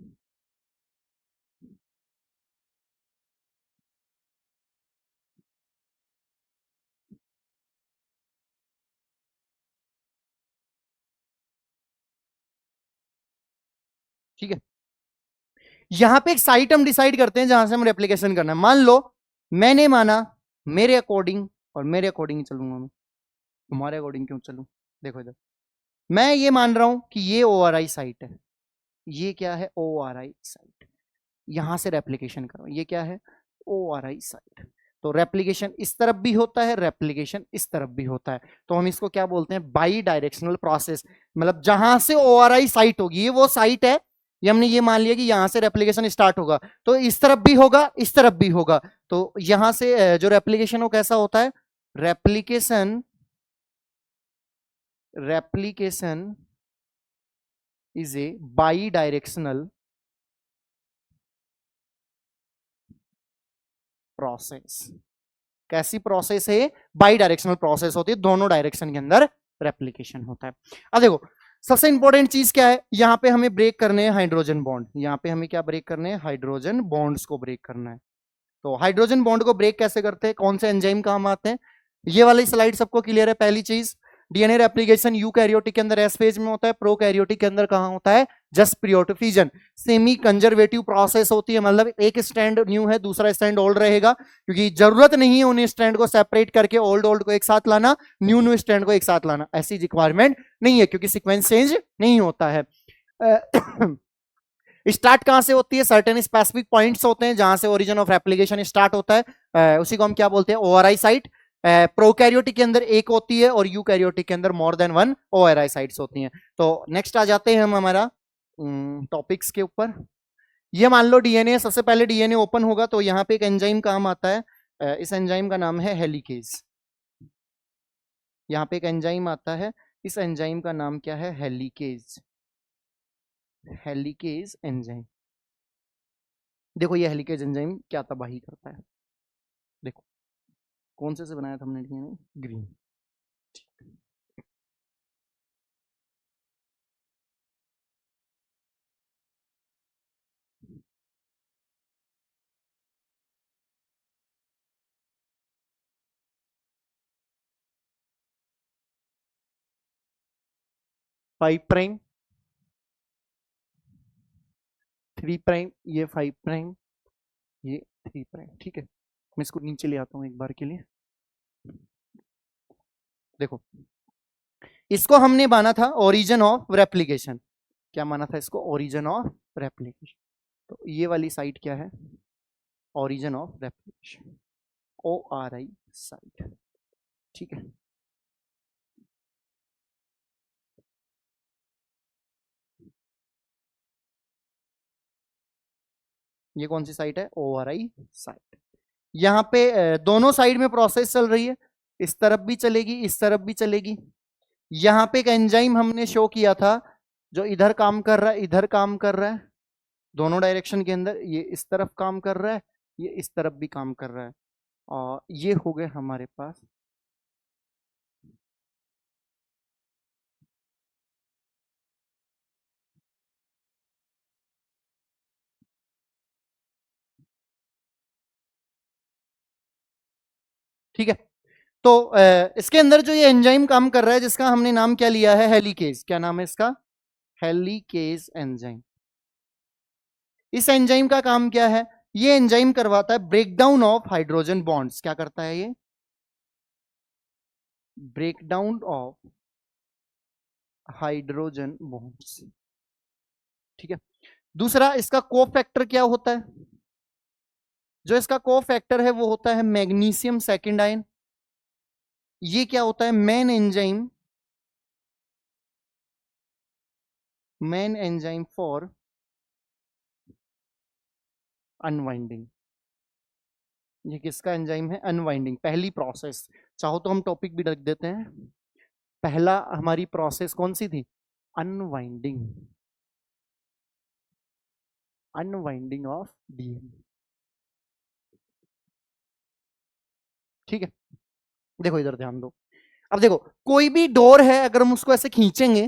ठीक है। यहां पे एक साइट हम डिसाइड करते हैं जहां से हम रेप्लिकेशन करना है। मान लो मैंने माना मेरे अकॉर्डिंग, और मेरे अकॉर्डिंग चलूंगा मैं, तुम्हारे अकॉर्डिंग क्यों चलूं। देखो इधर, मैं ये मान रहा हूं कि ये ओआरआई साइट है, ये क्या है, ओआरआई साइट। यहां से रेप्लिकेशन करो, ये क्या है, ओआरआई साइट। तो रेप्लिकेशन इस तरफ भी होता है, रेप्लिकेशन इस तरफ भी होता है, तो हम इसको क्या बोलते हैं, बाई डायरेक्शनल प्रोसेस। मतलब जहां से ओआरआई साइट होगी, ये वो साइट है ये हमने ये मान लिया कि यहां से रेप्लिकेशन स्टार्ट होगा, तो इस तरफ भी होगा, इस तरफ भी होगा। तो यहां से जो रेप्लिकेशन वो कैसा होता है, replication replication is a by directional process. कैसी प्रोसेस है, बाई डायरेक्शनल प्रोसेस होती है, दोनों डायरेक्शन के अंदर रेप्लिकेशन होता है। अब देखो सबसे इंपॉर्टेंट चीज क्या है, यहां पे हमें ब्रेक करने हैं हाइड्रोजन बॉन्ड, यहां पे हमें क्या ब्रेक करने हैं, हाइड्रोजन बॉन्ड्स को ब्रेक करना है। तो हाइड्रोजन बॉन्ड को ब्रेक कैसे करते हैं, कौन से एंजाइम काम आते हैं, ये वाली स्लाइड सबको क्लियर है। पहली चीज, डीएनए रेप्लिकेशन यूकैरियोटिक के अंदर एस फेज में होता है, प्रोकैरियोटिक के अंदर कहां होता है, जस्ट प्रियोट फिजन। सेमी कंजर्वेटिव प्रोसेस होती है, मतलब एक स्टैंड न्यू है, दूसरा स्टैंड ओल्ड रहेगा, क्योंकि जरूरत नहीं है उन्हें स्टैंड को सेपरेट करके ओल्ड ओल्ड को एक साथ लाना, न्यू न्यू स्टैंड को एक साथ लाना, ऐसी रिक्वायरमेंट नहीं है, क्योंकि सीक्वेंस चेंज नहीं होता है। स्टार्ट कहां से होती है, सर्टेन स्पेसिफिक पॉइंट्स होते हैं जहां से ओरिजिन ऑफ रेप्लिकेशन स्टार्ट होता है, उसी को हम क्या बोलते हैं, ओआरआई साइट। प्रोकैरियोटिक के अंदर एक होती है और यूकैरियोटिक के अंदर more than one ORI sites होती हैं। तो नेक्स्ट आ जाते हैं हम हमारा टॉपिक्स के ऊपर। ये मान लो डीएनए, सबसे पहले डीएनए ओपन होगा तो यहाँ पे एक एंजाइम काम आता है, इस एंजाइम का नाम है हेलिकेज। यहाँ पे एक एंजाइम आता है, इस एंजाइम का नाम क्या है, हेलिकेज। हेलिकेज एंजाइम, देखो ये हेलिकेज एंजाइम क्या तबाही करता है, देखो कौन से बनाया था हमने डीएनए, ग्रीन। 5 प्राइम, 3 प्राइम, ये 5 प्राइम, ये 3 प्राइम, ठीक है। मैं इसको नीचे ले आता हूं एक बार के लिए। देखो इसको हमने माना था ओरिजिन ऑफ रेप्लिकेशन, क्या माना था इसको, ओरिजिन ऑफ रेप्लिकेशन। तो ये वाली साइट क्या है, origin of replication, O R I site, ठीक है। ये कौन सी साइट है, ओ आर आई साइट। यहाँ पे दोनों साइड में प्रोसेस चल रही है, इस तरफ भी चलेगी, इस तरफ भी चलेगी। यहाँ पे एक एंजाइम हमने शो किया था जो इधर काम कर रहा है, इधर काम कर रहा है, दोनों डायरेक्शन के अंदर, ये इस तरफ काम कर रहा है, ये इस तरफ भी काम कर रहा है, और ये हो गए हमारे पास। ठीक है, तो इसके अंदर जो ये एंजाइम काम कर रहा है जिसका हमने नाम क्या लिया है, हेलिकेज, क्या नाम है इसका, हेलिकेज एंजाइम। इस एंजाइम का काम क्या है, ये एंजाइम करवाता है ब्रेकडाउन ऑफ हाइड्रोजन बॉन्ड्स, क्या करता है ये, ब्रेकडाउन ऑफ हाइड्रोजन बॉन्ड्स, ठीक है। दूसरा इसका कोफैक्टर क्या होता है, जो इसका कोफैक्टर है वो होता है मैग्नीशियम सेकेंड आयन। ये क्या होता है, मेन एंजाइम फॉर अनवाइंडिंग। ये किसका एंजाइम है, अनवाइंडिंग, पहली प्रोसेस। चाहो तो हम टॉपिक भी रख देते हैं, पहला हमारी प्रोसेस कौन सी थी, अनवाइंडिंग, अनवाइंडिंग ऑफ डीएनए, ठीक है। देखो इधर ध्यान दो, अब देखो कोई भी डोर है, अगर हम उसको ऐसे खींचेंगे,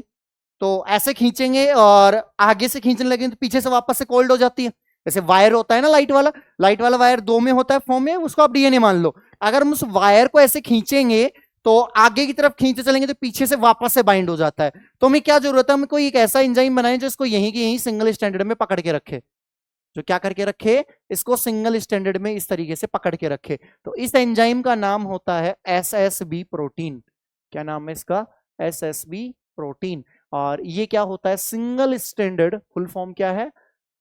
तो ऐसे खींचेंगे और आगे से खींचने लगे तो पीछे से वापस से कोल्ड हो जाती है। जैसे वायर होता है ना, लाइट वाला वायर दो में होता है फॉर्म में, उसको आप डीएनए मान लो। अगर हम उस वायर को ऐसे खींचेंगे तो आगे की तरफ खींचते चलेंगे तो पीछे से वापस से बाइंड हो जाता है। तो हमें क्या जरूरत है, हमें कोई एक ऐसा एंजाइम बनाए जो इसको यहीं की यहीं सिंगल स्टैंडर्ड में पकड़ के रखे, जो क्या करके रखे, इसको सिंगल स्टैंडर्ड में इस तरीके से पकड़ के रखे। तो इस एंजाइम का नाम होता है एसएसबी प्रोटीन। क्या नाम है इसका, एसएसबी प्रोटीन। और ये क्या होता है, सिंगल स्टैंडर्ड, फुल फॉर्म क्या है,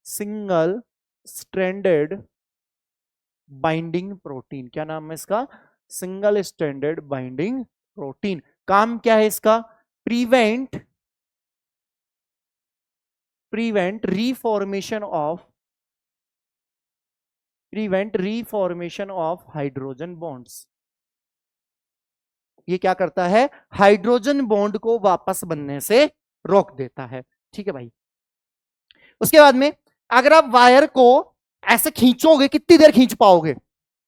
सिंगल स्ट्रैंडेड बाइंडिंग प्रोटीन। क्या नाम है इसका, सिंगल स्टैंडर्ड बाइंडिंग प्रोटीन। काम क्या है इसका, prevent prevent reformation of hydrogen bonds. ये क्या करता है, हाइड्रोजन बॉन्ड को वापस बनने से रोक देता है। ठीक है भाई। उसके बाद में अगर आप वायर को ऐसे खींचोगे, कितनी देर खींच पाओगे,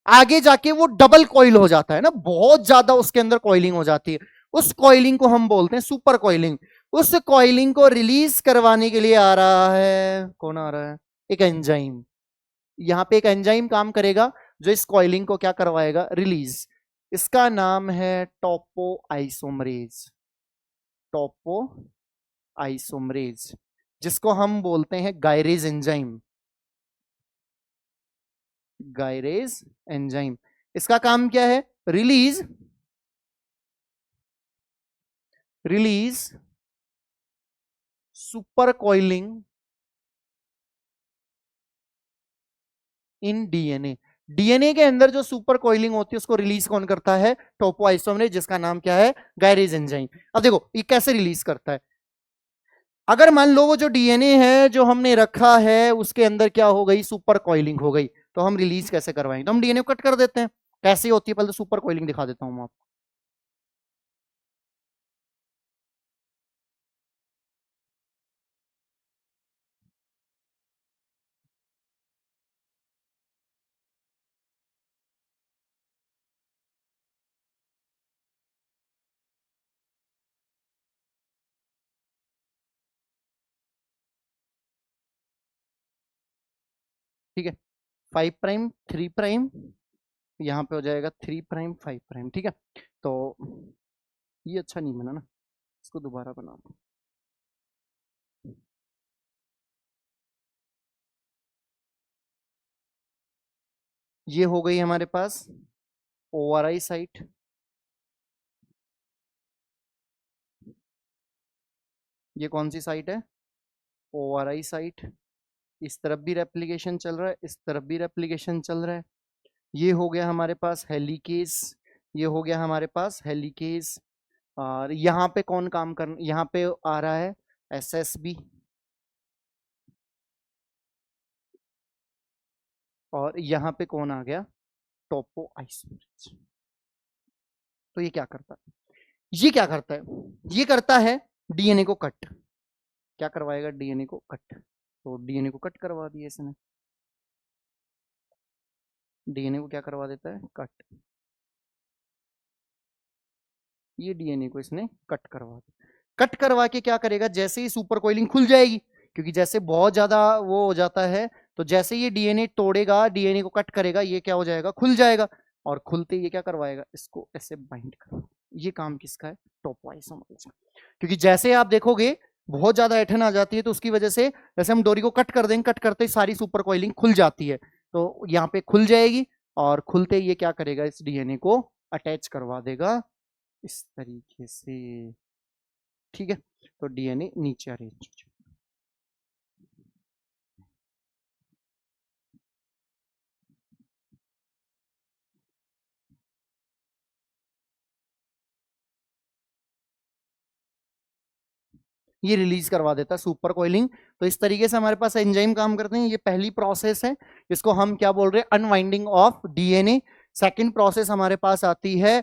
आगे जाके वो डबल कॉइल हो जाता है ना, बहुत ज्यादा उसके अंदर कॉइलिंग हो जाती है। उस कॉइलिंग को हम बोलते हैं सुपर कॉइलिंग। उस कॉइलिंग को रिलीज करवाने के लिए आ रहा है, कौन आ रहा है, एक एंजाइम। यहां पे एक एंजाइम काम करेगा जो इस कॉइलिंग को क्या करवाएगा, रिलीज। इसका नाम है टोपो आइसोमरेज। टोपो आइसोमरेज, जिसको हम बोलते हैं गायरेज एंजाइम। गायरेज एंजाइम, इसका काम क्या है, release super coiling in DNA. DNA के अंदर जो सुपर कॉइलिंग होती है उसको रिलीज कौन करता है, टोपोआइसोमरेज, जिसका नाम क्या है, गायरेज एंजाइम। अब देखो ये कैसे रिलीज करता है। अगर मान लो वो जो डीएनए है जो हमने रखा है उसके अंदर क्या हो गई, सुपर कॉइलिंग हो गई, तो हम रिलीज कैसे करवाएंगे, तो हम डीएनए को कट कर देते हैं। कैसे होती है, पहले तो सुपर कॉइलिंग दिखा देता हूं मैं आपको। ठीक है, 5 प्राइम 3 प्राइम, यहाँ पे हो जाएगा 3 प्राइम 5 प्राइम। ठीक है, तो ये अच्छा नहीं बना ना, इसको दोबारा बना दो। ये हो गई हमारे पास ओआरआई साइट। ये कौन सी साइट है, ओआरआई साइट। इस तरफ भी रेप्लिकेशन चल रहा है, इस तरफ भी रेप्लिकेशन चल रहा है। ये हो गया हमारे पास हेलिकेस, ये हो गया हमारे पास हेलिकेस। और यहाँ पे कौन काम कर, यहाँ पे आ रहा है एसएसबी, और यहाँ पे कौन आ गया, टोपो आइसोमरेज। तो ये क्या करता है, ये क्या करता है, ये करता है डीएनए को कट। क्या करवाएगा, डीएनए को कट। तो डीएनए को कट करवा दिया इसने, डीएनए को क्या करवा देता है, कट। ये डीएनए को इसने कट करवा दिया। कट करवा के क्या करेगा, जैसे ही सुपर कोइलिंग खुल जाएगी, क्योंकि जैसे बहुत ज्यादा वो हो जाता है, तो जैसे ये डीएनए तोड़ेगा, डीएनए को कट करेगा, ये क्या हो जाएगा, खुल जाएगा। और खुलते ये क्या करवाएगा, इसको ऐसे बाइंड करवा। ये काम किसका है, टोपोआइसोमरेज का। क्योंकि जैसे आप देखोगे बहुत ज्यादा ऐठन आ जाती है, तो उसकी वजह से जैसे हम डोरी को कट कर देंगे, कट करते ही सारी सुपर कोइलिंग खुल जाती है। तो यहाँ पे खुल जाएगी, और खुलते ये क्या करेगा, इस डीएनए को अटैच करवा देगा इस तरीके से। ठीक है, तो डीएनए नीचे अरेंज हो जाए। ये रिलीज करवा देता है सुपर कोइलिंग। तो इस तरीके से हमारे पास एंजाइम काम करते हैं। ये पहली प्रोसेस है, इसको हम क्या बोल रहे हैं, unwinding of DNA. Second process हमारे पास आती है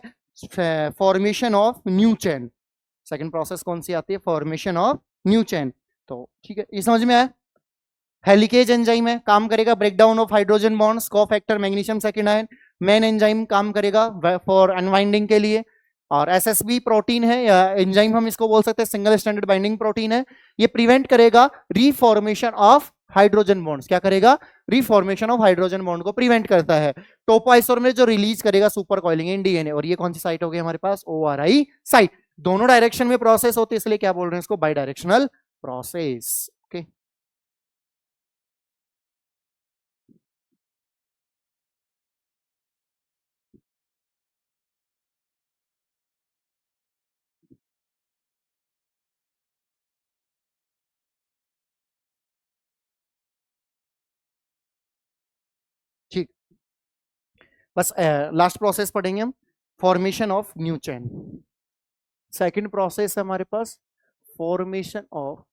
formation of new chain. Second process कौन सी आती है, फॉर्मेशन ऑफ न्यू चेन। तो ठीक है, ये समझ में आया। हेलिकेज एंजाइम है, काम करेगा breakdown of hydrogen bonds, cofactor magnesium second ion. Main enzyme काम करेगा फॉर अनवाइंडिंग के लिए। और एसएसबी प्रोटीन है, या एंजाइम हम इसको बोल सकते हैं, सिंगल स्टैंडर्ड बाइंडिंग प्रोटीन है। ये प्रिवेंट करेगा रिफॉर्मेशन ऑफ हाइड्रोजन बॉन्ड्स। क्या करेगा, रिफॉर्मेशन ऑफ हाइड्रोजन बॉन्ड को प्रिवेंट करता है। टोपोआइसोमरेज जो रिलीज करेगा सुपर कॉइलिंग इन डीएनए। और ये कौन सी साइट होगी हमारे पास, ओआरआई साइट। दोनों डायरेक्शन में प्रोसेस होती है, इसलिए क्या बोल रहे हैं इसको, बाई डायरेक्शनल प्रोसेस। ओके, ठीक। बस लास्ट प्रोसेस पढ़ेंगे हम, formation of new chain. Second process है हमारे पास formation of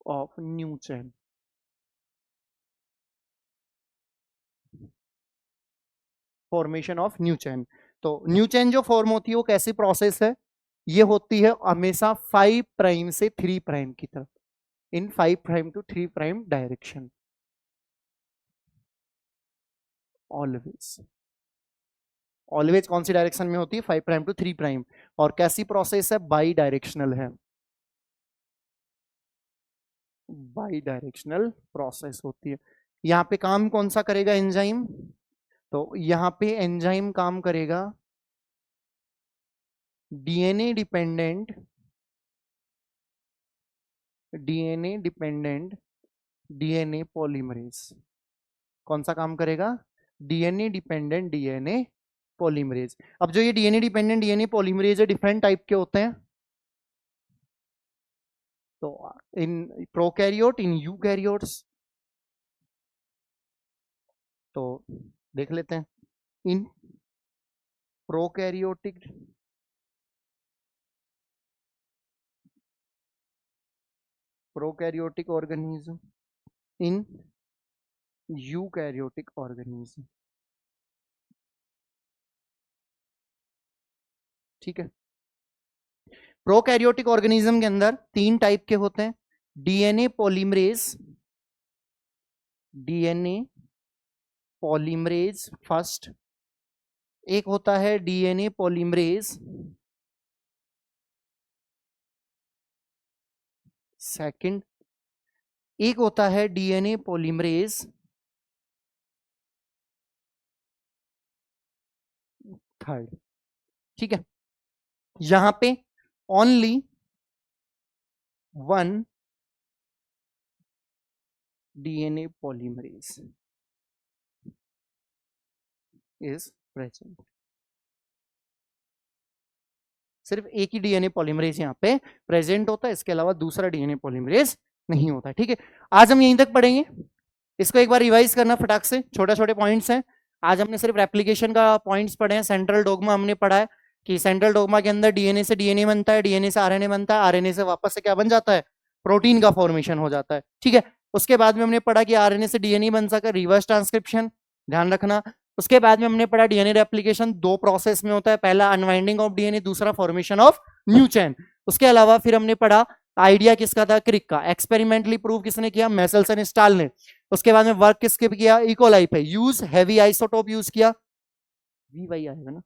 of new chain. Formation of new chain. तो न्यू चेन जो फॉर्म होती है वो कैसी प्रोसेस है? ये होती है हमेशा 5 प्राइम से 3 प्राइम की तरफ, in 5 prime to 3 prime direction, always. Always कौन सी डायरेक्शन में होती है? 5 प्राइम टू 3 प्राइम। और कैसी प्रोसेस है? बाई डायरेक्शनल है, बाई डायरेक्शनल प्रोसेस होती है। यहां पे काम कौन सा करेगा एंजाइम? तो यहां पे एंजाइम काम करेगा DNA dependent, DNA dependent DNA polymerase. कौन सा काम करेगा? DNA dependent DNA polymerase. अब जो ये डीएनए डिपेंडेंट डीएनए पॉलीमरेज है डिफरेंट टाइप के होते हैं। तो इन प्रोकैरियोट, इन यूकैरियोट्स, तो देख लेते हैं। इन prokaryotic prokaryotic organism, in eukaryotic organism. ठीक है। प्रोकैरियोटिक ऑर्गेनिज्म के अंदर 3 टाइप के होते हैं। DNA polymerase, DNA polymerase first, एक होता है डीएनए पॉलीमरेज सेकंड, एक होता है डीएनए पॉलीमरेज थर्ड। ठीक है। यहां पे only one DNA polymerase is present. सिर्फ एक ही डीएनए पॉलीमरेज यहाँ पे प्रेजेंट होता है, इसके अलावा दूसरा डीएनए पॉलीमरेज नहीं होता है। ठीक है। आज हम यहीं तक पढ़ेंगे। इसको एक बार रिवाइज करना फटाक से, छोटे छोटे पॉइंट्स हैं। आज हमने सिर्फ रेप्लिकेशन का पॉइंट्स पढ़े हैं। सेंट्रल डोगमा हमने पढ़ा है कि सेंट्रल डोगमा के अंदर डीएनए से डीएनए बनता है, डीएनए से आरएनए बनता है, आरएनए से वापस से क्या बन जाता है? प्रोटीन का फॉर्मेशन हो जाता है। ठीक है। उसके बाद में हमने पढ़ा कि आरएनए से डीएनए बन सका, रिवर्स ट्रांसक्रिप्शन, ध्यान रखना। उसके बाद में हमने पढ़ा डीएनए रेप्लिकेशन 2 प्रोसेस में होता है, पहला अनवाइंडिंग ऑफ डीएनए, दूसरा फॉर्मेशन ऑफ न्यू चेन। उसके अलावा फिर हमने पढ़ा आइडिया किसका था? क्रिक का। एक्सपेरिमेंटली प्रूव किसने किया? मेसल्सन स्टाल ने। उसके बाद में वर्क किसके पे किया? इकोलाई पे। यूज हैवी आइसोटोप यूज किया, वी वही आएगा ना।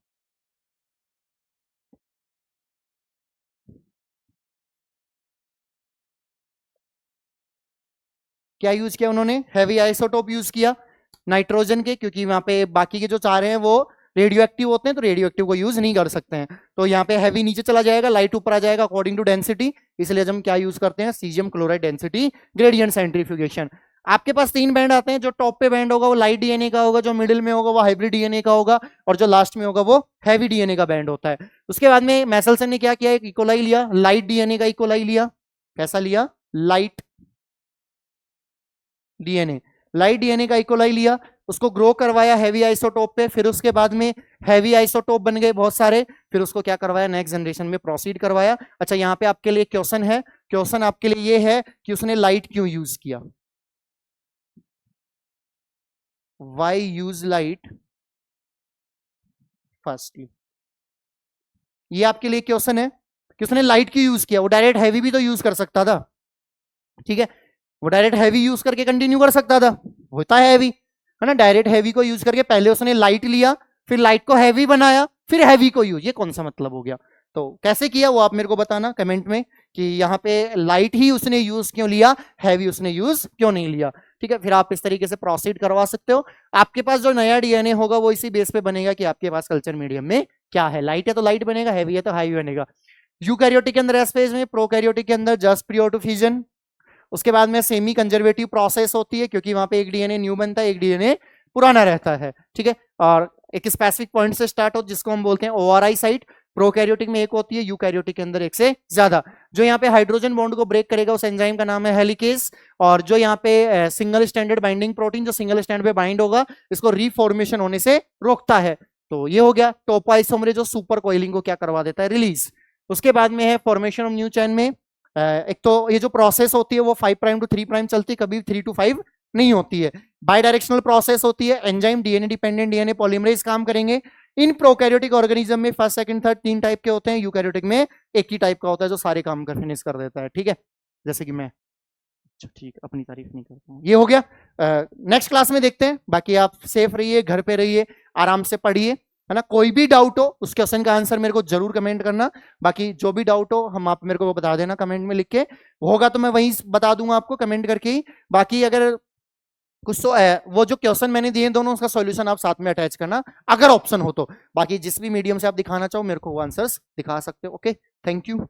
क्या यूज किया उन्होंने? हैवी आइसोटोप यूज किया नाइट्रोजन के, क्योंकि वहां पे बाकी के जो चारे हैं वो रेडियो एक्टिव होते हैं, तो रेडियो एक्टिव को यूज नहीं कर सकते हैं। तो यहाँ पे हैवी नीचे चला जाएगा, लाइट ऊपर आ जाएगा अकॉर्डिंग टू डेंसिटी। इसलिए हम क्या यूज करते हैं? Caesium chloride density gradient centrifugation. आपके पास 3 बैंड आते हैं। जो टॉप पे बैंड होगा वो लाइट डीएनए का होगा, जो मिडिल में होगा वो हाइब्रिड डीएनए का होगा, और जो लास्ट में होगा वो हैवी डीएनए का बैंड होता है। उसके बाद में मेसल्सन ने क्या किया? एक इकोलाई लिया, लाइट डीएनए का इकोलाई लिया। कैसा लिया? लाइट डीएनए, लाइट डीएनए का इकोलाई लिया, उसको ग्रो करवाया हैवी आइसोटोप पे। फिर उसके बाद में हैवी आइसोटोप बन गए बहुत सारे, फिर उसको क्या करवाया? नेक्स्ट जनरेशन में प्रोसीड करवाया। अच्छा, यहाँ पे आपके लिए क्वेश्चन है। क्वेश्चन आपके लिए ये है कि उसने लाइट क्यों यूज किया? Why use light firstly? ये आपके लिए क्वेश्चन है कि उसने लाइट क्यों यूज किया। वो डायरेक्ट हैवी भी तो यूज कर सकता था। ठीक है। वो डायरेक्ट हैवी यूज करके कंटिन्यू कर सकता था, होता है हैवी, है ना। डायरेक्ट हैवी को यूज करके पहले उसने लाइट लिया, फिर लाइट को हैवी बनाया, फिर हैवी को यूज। ये कौन सा मतलब हो गया? तो कैसे किया वो आप मेरे को बताना कमेंट में कि यहाँ पे लाइट ही उसने यूज क्यों लिया, हैवी उसने यूज क्यों नहीं लिया। ठीक है। फिर आप इस तरीके से प्रोसीड करवा सकते हो। आपके पास जो नया डीएनए होगा वो इसी बेस पे बनेगा कि आपके पास कल्चर मीडियम में क्या है। लाइट है तो लाइट बनेगा, हैवी है तो हैवी बनेगा। यूकैरियोटिक के अंदर एस फेज में, प्रोकैरियोटिक के अंदर जस्ट प्रियोर टू फ्यूजन। उसके बाद में सेमी कंजर्वेटिव प्रोसेस होती है, क्योंकि वहां पे एक डीएनए न्यू बनता है, एक डीएनए पुराना रहता है। ठीक है। और एक स्पेसिफिक पॉइंट से स्टार्ट हो जिसको हम बोलते हैं ओआरआई साइट। प्रोकैरियोटिक में एक होती है, यूकैरियोटिक के अंदर एक से ज्यादा। जो यहाँ पे हाइड्रोजन बॉन्ड को ब्रेक करेगा उस एंजाइम का नाम है हेलिकेज। और जो यहाँ पे सिंगल स्टैंडर्ड बाइंडिंग प्रोटीन जो सिंगल स्टैंड पे बाइंड होगा, इसको रीफॉर्मेशन होने से रोकता है। तो ये हो गया टोपोआइसोमरेज जो सुपर कोइलिंग को क्या करवा देता है? रिलीज। उसके बाद में है फॉर्मेशन ऑफ न्यू चेन में एक तो ये जो प्रोसेस होती है वो 5 प्राइम टू 3 प्राइम चलती है, कभी 3 टू 5 नहीं होती है। बाई डायरेक्शनल प्रोसेस होती है, enzyme DNA dependent DNA polymerase काम करेंगे। इन प्रोकैरियोटिक ऑर्गेनिज्म में फर्स्ट सेकंड थर्ड 3 टाइप के होते हैं, यूकैरियोटिक में एक ही टाइप का होता है जो सारे काम कर फिनिश कर देता है। ठीक है, जैसे कि मैं, अच्छा ठीक है, अपनी तारीफ नहीं करता हूँ। ये हो गया, नेक्स्ट क्लास में देखते हैं। बाकी आप सेफ रहिए, घर पे रहिए, आराम से पढ़िए, है ना। कोई भी डाउट हो उस क्वेश्चन का आंसर मेरे को जरूर कमेंट करना। बाकी जो भी डाउट हो हम आप मेरे को वो बता देना कमेंट में लिख के, होगा तो मैं वहीं बता दूंगा आपको कमेंट करके ही। बाकी अगर कुछ तो वो जो क्वेश्चन मैंने दिए दोनों, उसका सॉल्यूशन आप साथ में अटैच करना अगर ऑप्शन हो तो। बाकी जिस भी मीडियम से आप दिखाना चाहो मेरे को वो आंसर्स दिखा सकते हो। Okay, thank you.